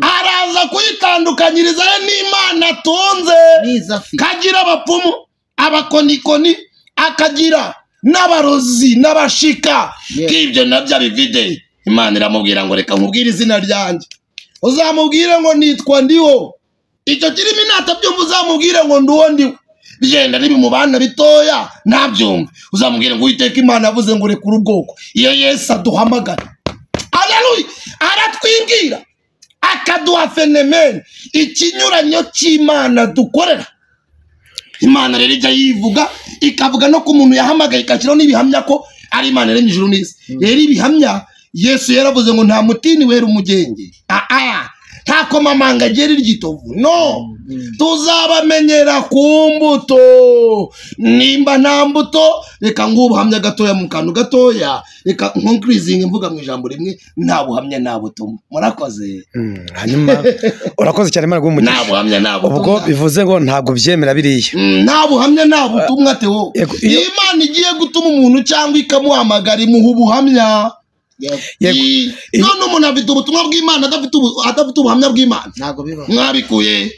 araza kuyitandukanyiriza n'imana atunze. Kagira abapfumu abakonikoni akagira n'abarozi n'abashika k'ibyo nabyo abivide. Imana iramubwira ngo reka nkubwire izina ryanjye uzamubwire ngo nitwa ndiwo. Icyo kirimo natabyumva uzamubwire ngo nduwo ndiwo. Bigenda nibi mu bana bitoya ntabyumva uzamubwire ngo Uwiteka Imana yavuze ngo rekura ubwoko. Iyo Yesu aduhamagara haleluya aratwingira akaduha fenomene ikinyuranyo cy'Imana dukorera. Imana rero ijya yivuga ikavuga no ku muntu yahamagaye ikashyiraho n'ibihamya ko ari Imana yaremye ijuru n'isi. Rero ibihamya Yesu yaravuze ngo nta mutini wera umugenge nta komamanga agera iryitovu no tuzabamenyera ku mbuto. Nimba nta mbuto reka ngubuhamya gatoya mu kantu gatoya reka nkurizinga mvuga mu ijambo rimwe nta buhamya nta buto. Murakoze. Hanyuma urakoze cyane Imana gumugisha. Nta buhamya nta buto ubwo bivuze ngo ntago byemera biriya. Nta buhamya nta butumwa Theo. Imana igiye gutuma umuntu cyangwa ikamuhamagara imuha ubuhamya. None umuntu afite ubutumwa bw'Imana adafite ubuhamya bw'Imana ntago biba mwabikuye.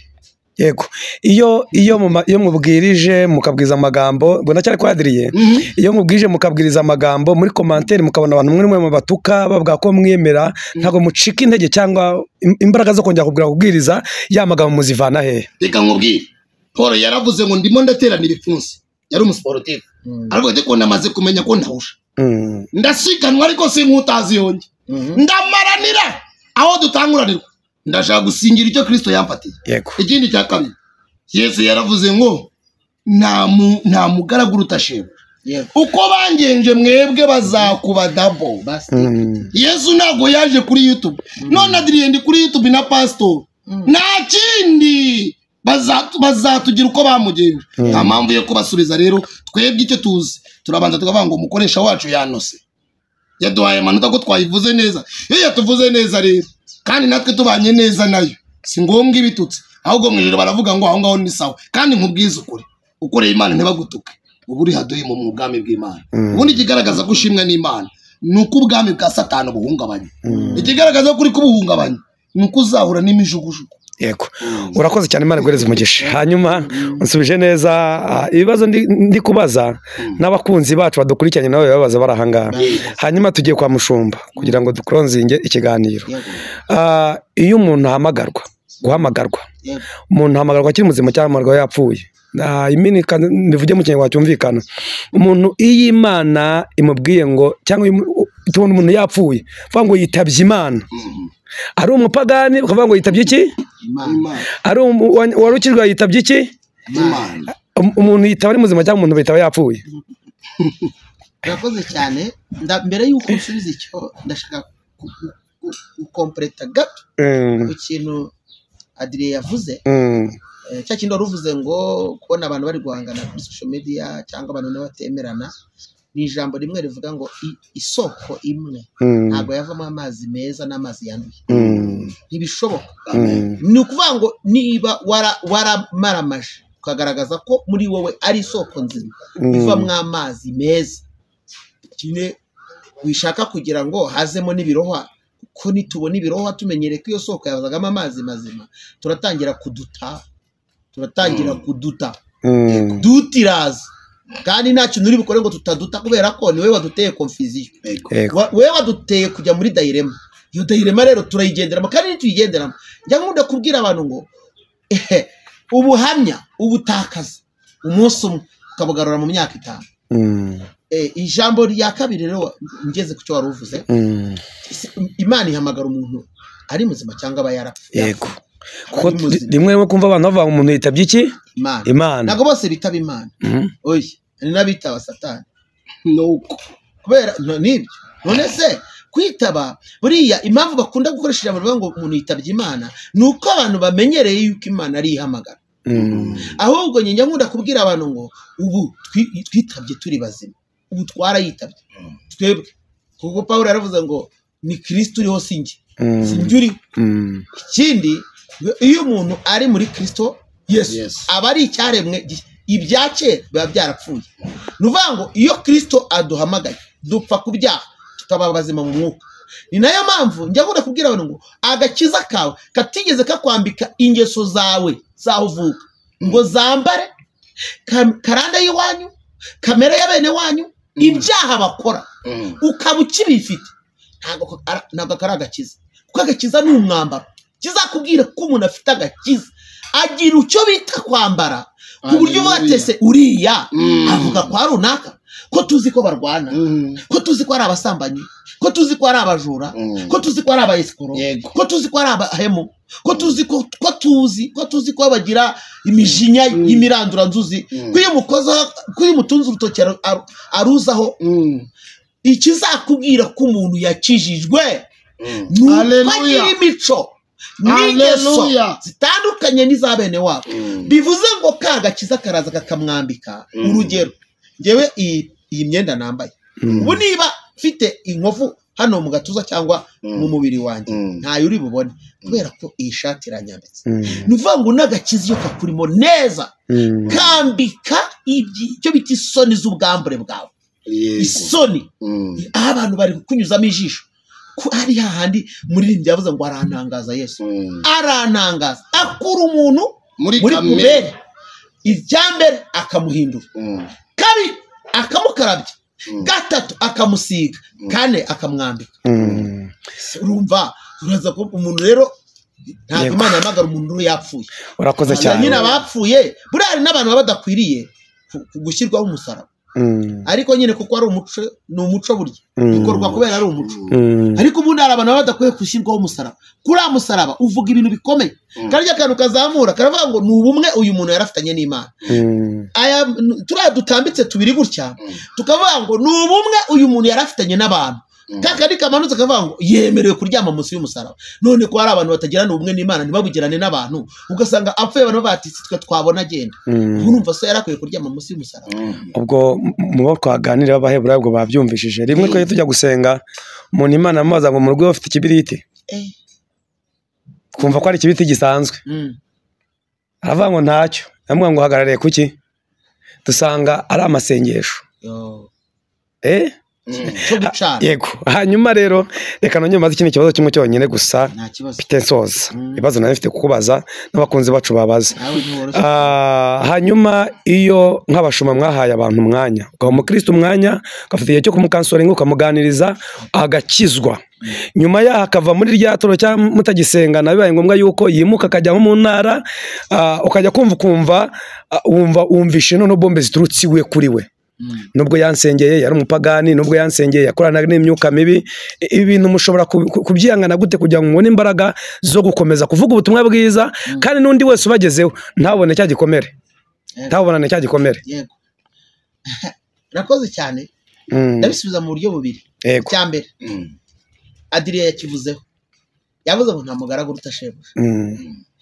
Yego iyo mubwirije mukabwiza amagambo mbona cyari kwadiriye iyo mubwirije mukabwiriza amagambo muri commentaire mukabona abantu mwe mu batuka bavuga ko mwemera ntago mucika intege cyangwa imbaraga zo kongera kubwiriza ya magambo muzivana he. Reka nkubwire Paul yaravuze ngo ndimo ndaterana ibipfunsi. Yari umusportif aravuga ko namaze kumenya ko ndahusha ndasiganwa ariko sinkutazi yonge ndamaranira aho dutanguranirwa ndashaka gusingira icyo Kristo yampatiye. Ikindi cya kabiri Yesu yaravuze ngo nta mugaragu utasheba uko bangenje mwebwe bazakuba dabo. Yesu ntago yaje kuri YouTube none Adrien kuri YouTube na pastor nta kindi bazatugira uko bamugenje. Nta mpamvu yo kubasubiza rero twebwe icyo tuzi turabanza tukavuga ngo umukoresha wacu yanose yaduhaye amanota ko twayivuze neza. Iyo yatuvuze neza rero kandi natwe tubanye neza nayo si ngombwa ibitutse ahubwo mu ijuru baravuga ngo aho ngaho ni sawa. Kandi nkubwiza ukuri ukoreye Imana ntibagutuke ubu uri haduye mu bwami bw'Imana. Ubundi ikigaragaza ko ushimwa n'Imana ni uko ubwami bwa Satani buhungabanye. Ikigaragaza ko uri kubuhungabanya ni uko uzahura n'imijugujugu. Yego urakoze cyane Imana igoreze umugisha. Hanyuma unsubije neza ibibazo ndi kubaza n'abakunzi bacu badukurikiranye nawe babaza barahangara. Hanyuma tugiye kwa Mushumba kugira ngo dukoronzinge ikiganiro. Iyo umuntu guhamagarwa umuntu ahamagarwa akiri muzima cyangwa amarwa yapfuye iminika bivuge mu Kinyarwanda cyumvikana. Umuntu iyo Imana imubwiye ngo cyangwa tubona umuntu yapfuye vuga ngo yitabye Imana ari umupagani ukavuga ngo yitabye iki ari warukirwa yitabye iki umuntu yitaba ari muzima cyangwa umuntu bitaba yapfuye. Urakoze cyane mbere y'uko usubiza icyo ndashaka gukompleta gato ku kintu Adrien yavuze. Cya kintu wari uvuze ngo kubona abantu bari guhangana kuri social media cyangwa abantu n'abatemerana ni ijambo rimwe rivuga ngo isoko imwe ntabwo yavamo amazi meza n'amazi yanduye. Ntibishoboka. Ni ukuvuga ngo niba waramaramaje ukagaragaza ko muri wowe ari isoko nzima ivamo amazi meza kine wishaka kugira ngo hazemo n'ibirohwa ko nitubona ibirohwa tumenyereye ko iyo soko yazagamo amazi mazima turatangira kuduta dutiraza kandi nta kintu uri bukore ngo tutaduta kubera ko ni wowe waduteye confusion. Wowe waduteye kujya muri dairema. Iyo dairema rero turayigenderamo kandi tuyigenderamo. Njya nkunda kubwira abantu ngo ubuhamya ubutakaza umunsi umwe ukabugarura mu myaka 5. Ijambo rya kabiri rero ngeze ku cyo wari uvuze Imana ihamagara umuntu ari muzima cyangwa aba yarapfuye. Yego kuko rimwe kumva abantu bavuga umuntu yitabye iki Imana ntago bose bitaba Imana. Oya ni nabitaba Satani nuko kubera nibyo. None se kwitaba buriya impamvu bakunda gukoresha ijambo ngo umuntu yitabye Imana nuko abantu bamenyereye yuko Imana ari ihamagara. Ahubwo njya nkunda kubwira abantu ngo ubu twitabye turi bazima ubu twarayitabye twebwe kuko Paulo yaravuze ngo ni Kristo uriho sinjye uri. Ikindi iyo umuntu ari muri Kristo Yesu aba ari icyaremwe ibya kera biba byarapfuye. Ni ukuvuga ngo iyo Kristo aduhamagaye dupfa ku byaha tukaba bazima mu mwuka. Ni nayo mpamvu njya nkunda kubwira abantu ngo agakiza kawe katigeze kakwambika ingeso zawe zaho uvuka ngo zambare karanda y'iwanyu, kamere ya bene wanyu, ibyaha bakora ukaba ukibifite. Ntabwo kari agakiza, kuko agakiza ni umwambaro. Kizakubwira ko umuntu afite agakiza agira icyo bita kwambara, ku buryo batese uriya avuga kwa runaka ko tuzi ko barwana, ko tuzi ko ari abasambanyi, ko tuzi ko ari abajura, ko tuzi ko ari abayesikoro, ko tuzi ko ari abahemu, ko tuzi ko bagira imijinya y'imiranduranzuzi, ko iyo umutunzi urutoki aruzaho. Ikizakubwira ko umuntu yakijijwe ni uko agira imico n'ingeso zitandukanye n'iza bene wabo. Bivuze ngo ka gakiza karaza kakamwambika. Urugero, ngewe iyi myenda nambaye ubu niba mfite inkovu hano mu gatuza cyangwa mu mubiri wanjye ntayo uri bubone, kubera ko iyi shati iranyambitse. Ni ukuvuga ngo n'agakiza iyo kakurimo neza kambika icyo bita isoni z'ubwambure bwawe. Isoni aho abantu bari kunyuzamo ijisho. Ari hahandi muririmbyi yavuze ngo arantangaza Yesu, arantangaza, akura umuntu muri puberi. Iryambere akamuhindura, kabiri akamukarabya, gatatu akamusiga, kane akamwambika. Urumva uraza ko umuntu rero ntabwo Imana yamagara umuntu yapfuye. Urakoze cyane. Nyine abapfuye buriya hari n'abantu baba badakwiriye gushyirwaho umusaraba, ariko nyine kuko ari umuco, ni umuco burya bikorwa kubera ari umuco. Ariko ubundi hari abantu baba badakwiye gushyirwaho umusaraba. Kuri uwo musaraba uvuga ibintu bikomeye, karya kantu kazamura karavuga ngo ni ubumwe uyu muntu yarafitanye n'Imana. Turiya dutambitse tubiri gutya tukavuga ngo ni ubumwe uyu muntu yarafitanye n'abantu. Kakandi kamanutse kavuga ngo yemerewe kuryama munsi y'umusaraba. None ko hari abantu batagirana ubumwe n'Imana ntibabugirane n'abantu, ugasanga apfuye abantu batitse twe twabona agenda. Ubu numva so yarakwiye kuryama munsi y'umusaraba. Ubwo mubo twaganira b'Abaheburayo ubwo babyumvishije. Rimwe twaje tujya gusenga umuntu Imana amaza ngo mu rugo bafite ikibiriti, twumva ko ari ikibiriti gisanzwe. Aravuga ngo ntacyo, amwe ngo hagarariye kuki, dusanga ari amasengesho. Yego. Hanyuma rero reka nongeye maze ikindi kibazo kimwe cyonyine gusa mfite nsoza ibibazo nari mfite kukubaza n'abakunzi bacu babaza. Hanyuma iyo nk'abashuma mwahaye abantu umwanya, ukaba umukristo umwanya, ugafite igihe cyo kumukansoringa ukamuganiriza agakizwa, nyuma yaho akava muri rya toro cyangwa mutagisenga bibaye ngombwa yuko yimuka akajya mu ntara, ukajya kumva wumvishe none bombe ziturutse iwe kuri we. Nubwo yansengeye yari umupagani, nubwo yansengeye yakoranaga n'imyuka mibi, ibintu mushobora kubyihangana gute kugira ngo mubone imbaraga zo gukomeza kuvuga ubutumwa bwiza, kandi n'undi wese ubagezeho ntabone cya gikomere, ntabonane cya gikomere. Yego. Nakoze cyane, ndabisubiza mu buryo bubiri. Cya mbere Adrien yakivuzeho, yavuze ngo nta mugaragu uruta shebuja.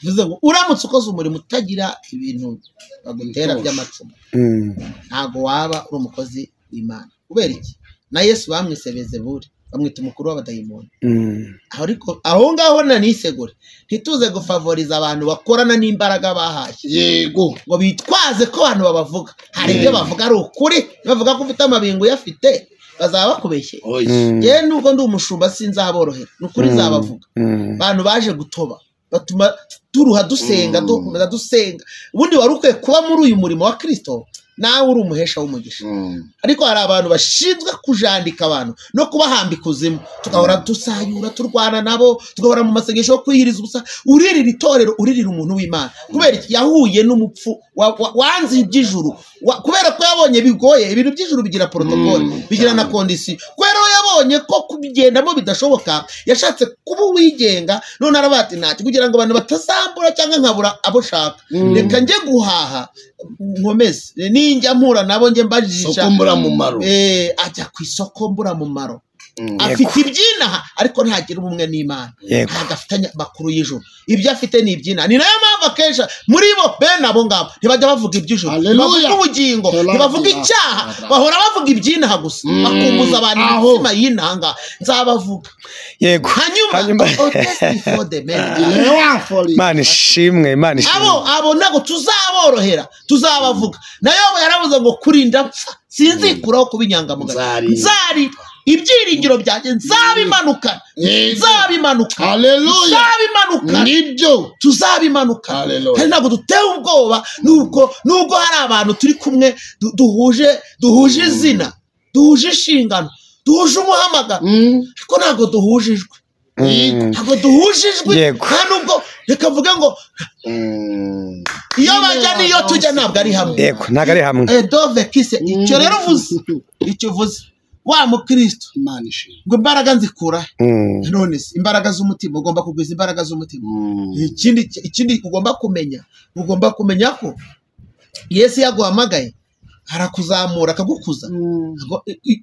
Bivuze ngo uramutse ukoze umurimo utagira ibintu bagutera by'amacumu, ntago waba uri umukozi w'Imana. Kubera iki? Na Yesu bamwise Bezebuli, bamwita umukuru w'abadayimoni. Aho ngaho nanisegure ntituze gufavoriza abantu bakorana n'imbaraga bahashye. Yego. Ngo bitwaze ko abantu babavuga, hari ibyo bavuga ari ukuri, bavuga ko ufite amabingo yafite bazaba bakubeshye. Yewe nubwo ndi umushumba sinzaborohera, nukuri zabavuga. Abantu baje gutoba batuma turuha dusenga, dukomeza dusenga. Ubundi wari ukwiye kuba muri uyu murimo wa Kristo, nawe uri umuhesha w'umugisha. Ariko hari abantu bashinzwe kujandika abantu no kubahamba ikuzimu, tukahora dusayura turwana nabo, tugahora mu masengesho yo kwihiriza ubusa, uririra itorero, uririra umuntu w'Imana. Kubera iki? Yahuye n'umupfu wanze iby'ijuru, kubera ko yabonye bigoye. Ibintu by'ijuru bigira protocole, bigira na condition. Kubera yabonye ko kubigendamo bidashoboka, yashatse kuba uwigenga. None arabati ntacyo kugira ngo abantu batazambura cyangwa nkabura abo shaka, reka njye guhaha nkomeze, ninjya mpura nabo njye mbajisha soko mbura mumaro. Ajya ku isoko mbura mumaro. afite ibyinaha ariko ntagira ubumwe n'Imana, ntabwo afitanye amakuru y'ijuru, ibyo afite ni ibyinaha. Ni nayo mpamvu akenshi muri bo bene abo ngabo ntibajya bavuga iby'ijuru, bavuga ubugingo, ntibavuga icyaha, bahora bavuga ibyinaha gusa, bakumbuza abantu imitima y'intanga. Nzabavuga yego hanyuma Imana ishimwe, Imana ishimwe. Abo ntabwo tuzaborohera, tuzabavuga. nayo yaravuze ngo kurinda mpfa sinzikuraho kuba inyangamugayo, nzari ibyiringiro byanjye nzabimanuka, nibyo tuzabimanuka. Kandi ntabwo dutewe ubwoba nubwo hari abantu turi kumwe duhuje izina, duhuje inshingano, duhuje umuhamagaro, ariko ntabwo duhuje ijwi, ntabwo duhuje ijwi. nta nubwo reka mvuge ngo iyo bajya niyo tujya ntabwo ari hamwe, yego ntabwo ari hamwe. dove kise icyo rero uvuze, icyo uvuze wa mukristo ngo imbaraga nzikura none se imbaraga z'umutima, ugomba kugwiza imbaraga z'umutima. Ikindi ugomba kumenya ko Yesu yaguhamagaye arakuzamura akagukuza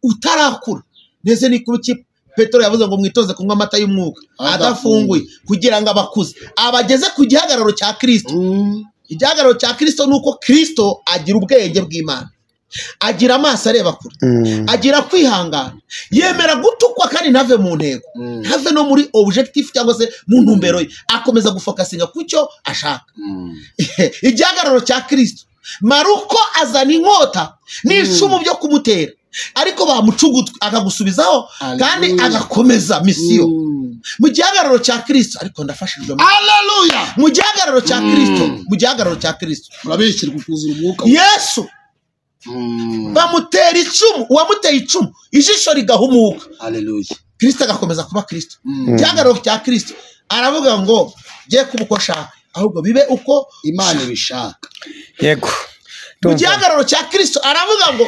utarakura. Ndetse ni kuki Petero yavuze ngo mwitoze kunywa amata y'umwuka adafunguye kugira ngo abakuze abageze ku gihagararo cya Kristo. Igihagararo cya Kristo ni uko Kristo agira ubwenge bw'Imana, agira amaso areba kure, agira kwihangana, yemera gutukwa kandi ntave mu ntego, ntave no muri objectif cyangwa se mu ntumbero ye, akomeza gufokasinga ku cyo ashaka. Igihagararo cya Kristo, Maruko azana inkota n'icumu byo kumutera, ariko bamucugutwe akagusubizaho kandi agakomeza misiyo. Mu gihagararo cya Kristo, ariko ndafashijwe mu gihagararo cya Kristo, mu gihagararo cya Kristo urabeshyirwa kuzura umwuka Yesu bamutera icumu, uwamuteye icumu ijisho rigahumuka, Kristo agakomeza kuba Kristo. Igihagararo cya Kristo aravuga ngo ngiye kuba uko ashaka, ahubwo bibe uko Imana ibishaka. Yego mu gihagararo cya Kristo aravuga ngo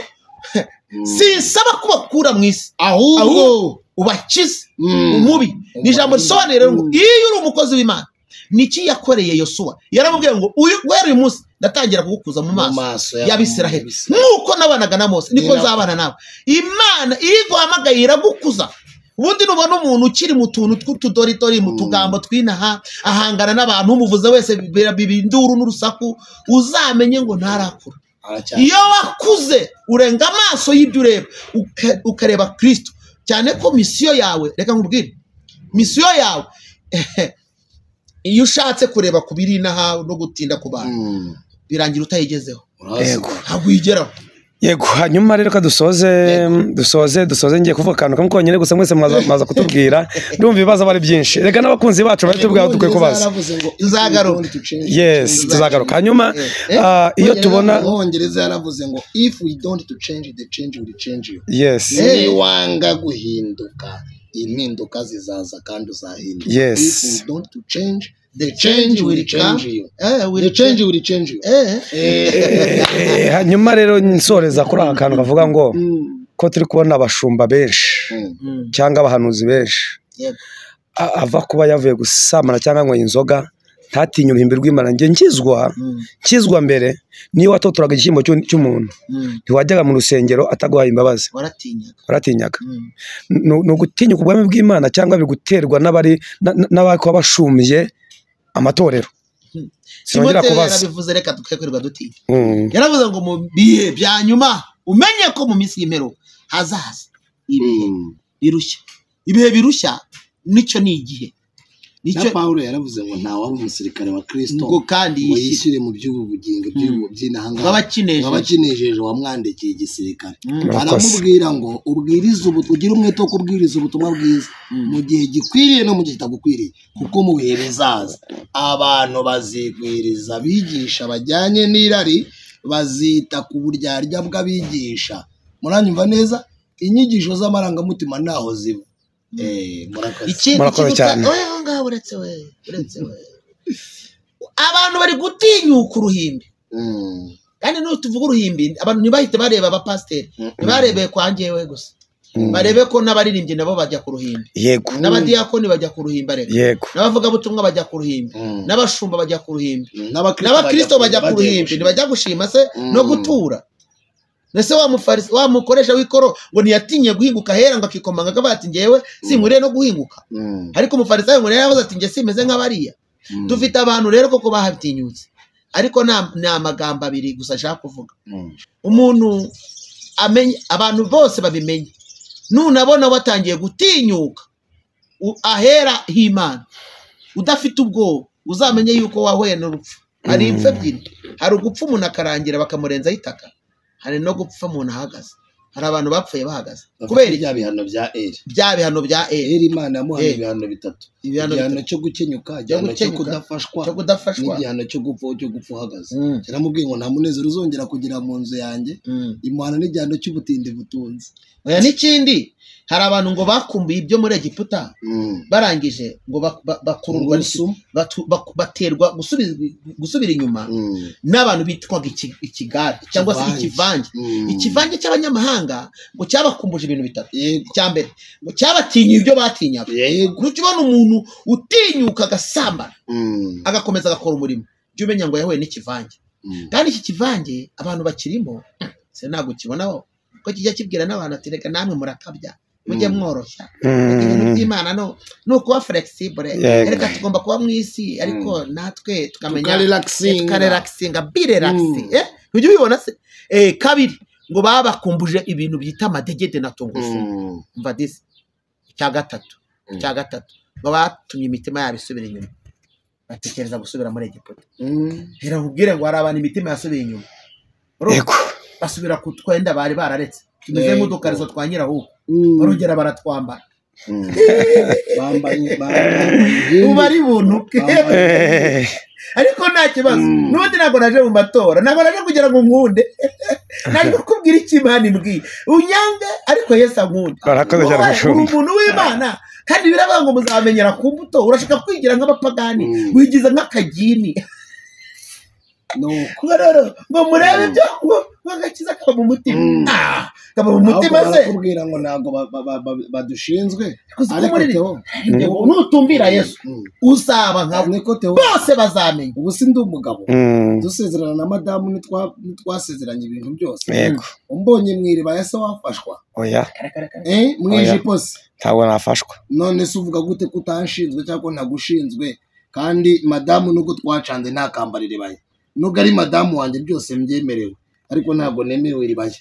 sinsaba kubakura mu isi, ahubwo ubakize umubi. Ni ijambo risobanuye rero ngo iyo uri umukozi w'Imana, niki yakoreye Yosuwa? Yaramubwiye ngo guhera uyu munsi ndatangira kugukuza mu maso y'Abisiraheli, nk'uko nabanaga na Mose niko nzabana nawe. Imana iyo iguhamagaye iragukuza. Ubundi nubona umuntu ukiri mu tuntu tw'utudoritori, mu tugambo tw'inaha, ahangana n'abantu, umuvuze wese bibinduru n'urusaku, uzamenye ngo ntarakura. Iyo wakuze urenga amaso y'ibyo ureba ukareba Kristo, cyane ko misiyo yawe, reka nkubwire, misiyo yawe iyo ushatse kureba ku biri inaha no gutinda ku bantu, birangira utayigezeho, ntabwo uyigeraho. Yego hanyuma rero ka dusoze ngiye kuvuga akantu kamwe konyine gusa, mwese mwaza kutubwira, ndumva ibibazo bari byinshi, reka n'abakunzi bacu bari tubwira dukwiye kubaza. Yes, tuzagaruka. Hanyuma iyo tubona Abongereza yaravuze ngo if we don't to change the change will change you. Yes, wanga guhinduka, impinduka zizaza kandi uzahinduka. Yes, if we don't to change the change will change you. The change will change you. Hanyuma rero nsoreza kuri aka kantu kavuga ngo ko turi kubona abashumba benshi cyangwa abahanuzi benshi ava kuba yavuye gusamana cyangwa ngo inzoga, ntatinye uruhimbi rw'Imana. Nge nkizwa mbere niyo watoturaga igishyimbo cy'umuntu ntiwajyaga mu rusengero ataguhaye imbabazi, waratinyaga. ni ugutinyuka ubwami bw'Imana cyangwa biguterwa n'abako bashumbye amatorero. Sinongera kubaza. Yarabivuze, reka tukekwerwa dutinya. Yaravuze ngo mu bihe bya nyuma umenye ko mu minsi y'imperuka hazaza ibihe birushya, nicyo ni igihe. Na Paulo yaravuze ngo nta waba umusirikare wa Kristo ngo kandi yishyire mu by'ubugingo by'inahanga babakinejeje wamwandekeye igisirikare. Aramubwira ngo ubwirize ugire umwete wo kubwiriza ubutumwa bwiza mu gihe gikwiriye no mu gihe kitagukwiriye, kuko mu bihe bizaza abantu bazigwiriza abigisha bajyanye n'irari, bazita ku buryarya bw'abigisha. Muranyumva neza? Inyigisho z'amarangamutima naho ziva. Murakoze cyane. Uretse we abantu bari gutinyuka uruhimbi, kandi n'utuvuga uruhimbi abantu ntibahite bareba abapasiteri, ntibarebeye kwa njyewe gusa, barebe ko n'abaririmbyi nabo bajya ku ruhimbi. Yego, n'abadiyakoni bajya ku ruhimbi, yego, n'abavugabutumwa bajya ku ruhimbi, n'abashumba bajya ku ruhimbi, n'abakristo bajya ku ruhimbi. Ntibajya gushima se no gutura, nese wa mukoresha w'ikoro ngo ntiyatinye guhinguka hera ngo akikomanga akavuga ati ngewe sinkuriye no guhinguka ariko umufarisayo ngo yaravuze ati nge simeze nk'abariya dufite abantu rero koko bahatinyutse ariko ni amagambo abiri gusa ashaka kuvuga umuntu amenye abantu bose babimenye nunabona watangiye gutinyuka ahera h'Imana udafite ubwoba uzamenye yuko wahuye n'urupfu hari impfu ebyiri hari ugupfa umuntu akarangira bakamurenzaho itaka hari no gupfa umuntu ahagaze hari abantu bapfuye bahagaze kubera ibya bihano bya Eri Imana yamuhaye ibihano bitatu igihano cyo gukenyuka igihano cyo kudafashwa n'igihano cyo gupfa uhagaze yaramubwiye ngo nta munezero uzongera kugira mu nzu yanjye imuhana n'igihano cy'ubutindi butunze oya n'ikindi hari abantu ngo bakumbuye ibyo muri Egiputa barangije ngo bakururwa baterwa gusubira inyuma n'abantu bitwaga ikigare cyangwa se ikivange cy'abanyamahanga ngo cyabakumbuje ibintu bitatu cya mbere ngo cyabatinyuye ibyo batinyaga ukibona umuntu utinyuka agasambana agakomeza agakora umurimo jya umenya ngo yahuye n'ikivange kandi iki kivange abantu bakirimo se ntabwo ukibonaho ko kijya kibwira n'abantu ati reka namwe murakabya mujye mworoshya ibintu by'Imana no kuba flexible reka tugomba kuba mu isi ariko natwe tukamenya relaxinga ujye ubibona se kabiri ngo babakumbuje ibintu byita amadegede na tungurusumu mva disi cya gatatu ngo batumye imitima yabo isubira inyuma batekereza gusubira muri Egiputa rero nkubwire ngo hari abantu imitima yasubiye inyuma basubira ku twenda bari bararetse tumeze nk'udukarizo twa nyirahuku barongera baratwambara ubu ari buntu ariko nta kibazo n'ubundi ntabwo naje mu matora ntabwo naje kugira ngo nkunde naje kukubwira icyo Imana imbwiye unyange ariko Yesu ankunda uri umuntu w'Imana kandi biravuga ngo muzamenyera ku mbuto urashaka kwigira nk'abapagani wigiza nk'akagini ngo murebe ibyo bagakiza kaba mu mutima kaba mu mutima se kubwira ngo ntabwo badushinzwe ariko nutumvira Yesu uzaba nkabo bose bazamenya ubu si ndi umugabo dusezerana na madamu ntitwasezeranye ibintu byose umbonye mwiriba yase wafashwa oya mwijipo se ntabwo nafashwa none se uvuga gute ko utanshinzwe cyangwa ntagushinzwe kandi madamu nubwo twacanze ntakambarire baye nubwo ari madamu wanjye byose mbyemerewe ariko ntabwo nemerewe ribaye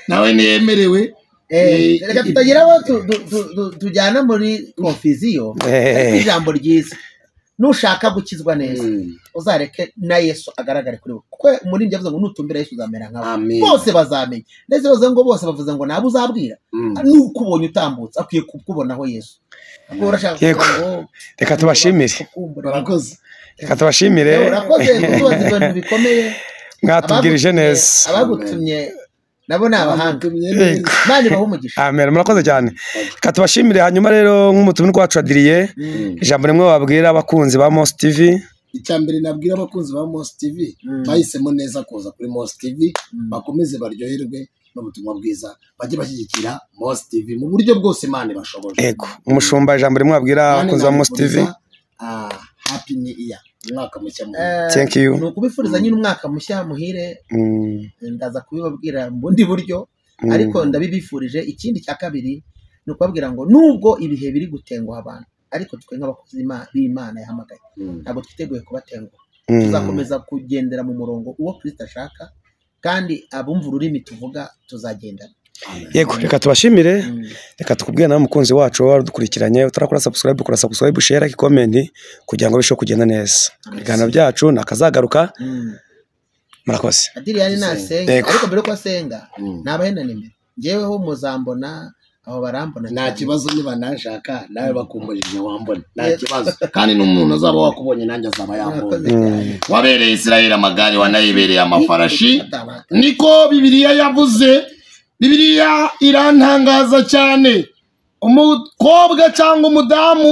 nawe ntiyemerewe reka tutagira aho tujyana muri konfiziyo ijambo ryiza nushaka gukizwa neza uzareke na Yesu agaragare kuri wowe kuko muri njye avuze ngo nutumbira Yesu uzamera nk'abo bose bazamenya ndetse bavuze ngo bose bavuze ngo nabo uzabwira nuko ubonye utambutse akwiye kukubonaho Yesu reka tubashimire reka tubashimire urakoze kutubaza ibintu bikomeye mwatubwirije neza abagutumye nabo ni abahanga Imana ibahe umugisha amen murakoze cyane reka tubashimire hanyuma rero nk'umutumwa wacu Adrien ijambo rimwe wabwira abakunzi ba Mos TV icyambere nabwira abakunzi ba Mos TV bahisemo neza kuza kuri Mos TV bakomeze baryoherwe n'ubutumwa bwiza bajye bashyigikira Mos TV mu buryo bwose Imana ibashoboje yego umushumba ijambo rimwe wabwira abakunzi ba Mos TV happy new year umwaka mushya thank you nukubifuriza nyine umwaka mushya muhire ndaza kubibabwira mu bundi buryo ariko ndabibifurije ikindi cya kabiri ni ukubabwira ngo nubwo ibihe biri gutenguha abantu ariko twe nk'abakozi b'Imana yahamagaye ntabwo twiteguye kubatenguha tuzakomeza kugendera mu murongo uwo Kristo ashaka kandi abumva ururimi tuvuga tuzagendana yego reka tubashimire reka tukubwire nawe mukunzi wacu wadukurikiranye utarakora subscribe ukora subscribe share comment kugira ngo bisho kugenda neza ibiganiro byacu nakazagaruka murakoze Adrien nasenga ariko mbere ko asenga nabahenana imbere ngeweho muzambona aho barambona nta kibazo niba nashaka nawe bakumburije wambona nta kibazo kandi n'umuntu azaba wakubonye nanjye azaba yambonye wabereye Israel amagare wanayibereye amafarashi niko Bibiliya yavuze Bibiliya irantangaza cyane umukobwa cyangwa umudamu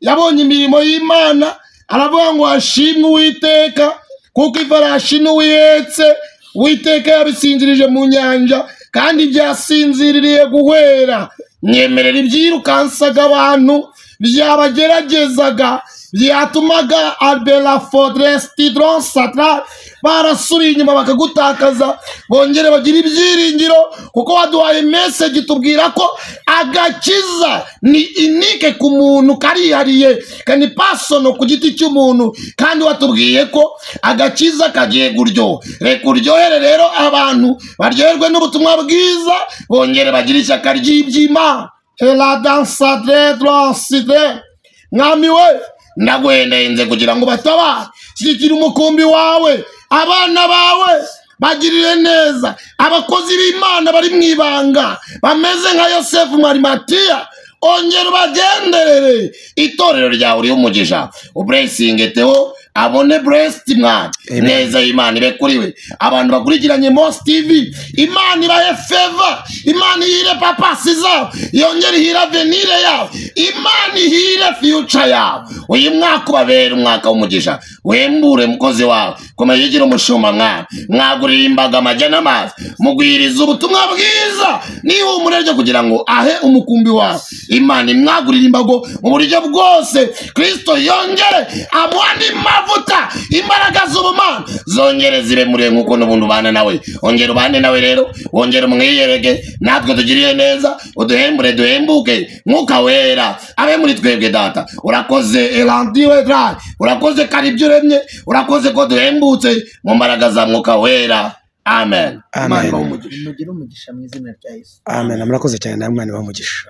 yabonye imirimo y'Imana aravuga ngo hashimwe Uwiteka kuko ifarashi n'uwihetse Uwiteka yabisinzirije mu nyanja kandi byasinziririye guhwera nyemerera ibyirukansaga abantu byabageragezaga byatumaga Albera Fodres Tidron Satra barasubiye inyuma bakagutakaza, bongere bagira ibyiringiro kuko waduhaye message tubwira ko agakiza ni inike ku muntu karihariye kandi pasono ku giti cy'umuntu, kandi watubwiye ko agakiza kagiye guryo. Reka uryohere rero abantu baryoherwe n'ubutumwa bwiza, bongere bagira ishyaka ry'ibyima. Ela dansa de drosside mwami we ndaguhendenze kugira ngo batabare, shyigikira umukumbi wawe, abana bawe bagirire neza, abakozi b'Imana bari mu ibanga bameze nka Yosefu Marimatiya, ongera bagenderere itorero ryawe uri umugisha. Ublessing Theo abone blessed mwana neza, Imana ibe kuri we. Abantu bakurikiranye Mos TV, Imana ibahe favor, Imana ihire papa siza, yongere ihire avenir yawe, Imana ihire future yawe. Uyu mwaka ubabere umwaka w'umugisha, wembure mukozi wawe, komeye gira umushuma mwana, mwagurira imbaga amajya n'amazi, mugwiriza ubutumwa bwiza n'ihumure ryo kugira ngo ahe umukumbi wawe. Imana imwagurira imbago mu buryo bwose, Kristo yongere amwandi mavuta, imbaraga z'ubumana zongere zibe muri nk'uko n'ubundi ubana nawe. Ongera ubane nawe rero, wongere umwiyerege, natwe tugiriye neza, uduhembure duhembuke, Mwuka Wera abe muri twebwe. Data urakoze, elandiwe dra, urakoze karibyo uremye, urakoze ko duhembutse mu mbaraga za Mwuka Wera. Amen. Amen. Mugire umugisha mu izina rya Yesu. Amen. Murakoze cyane namwe, Imana ibahe umugisha.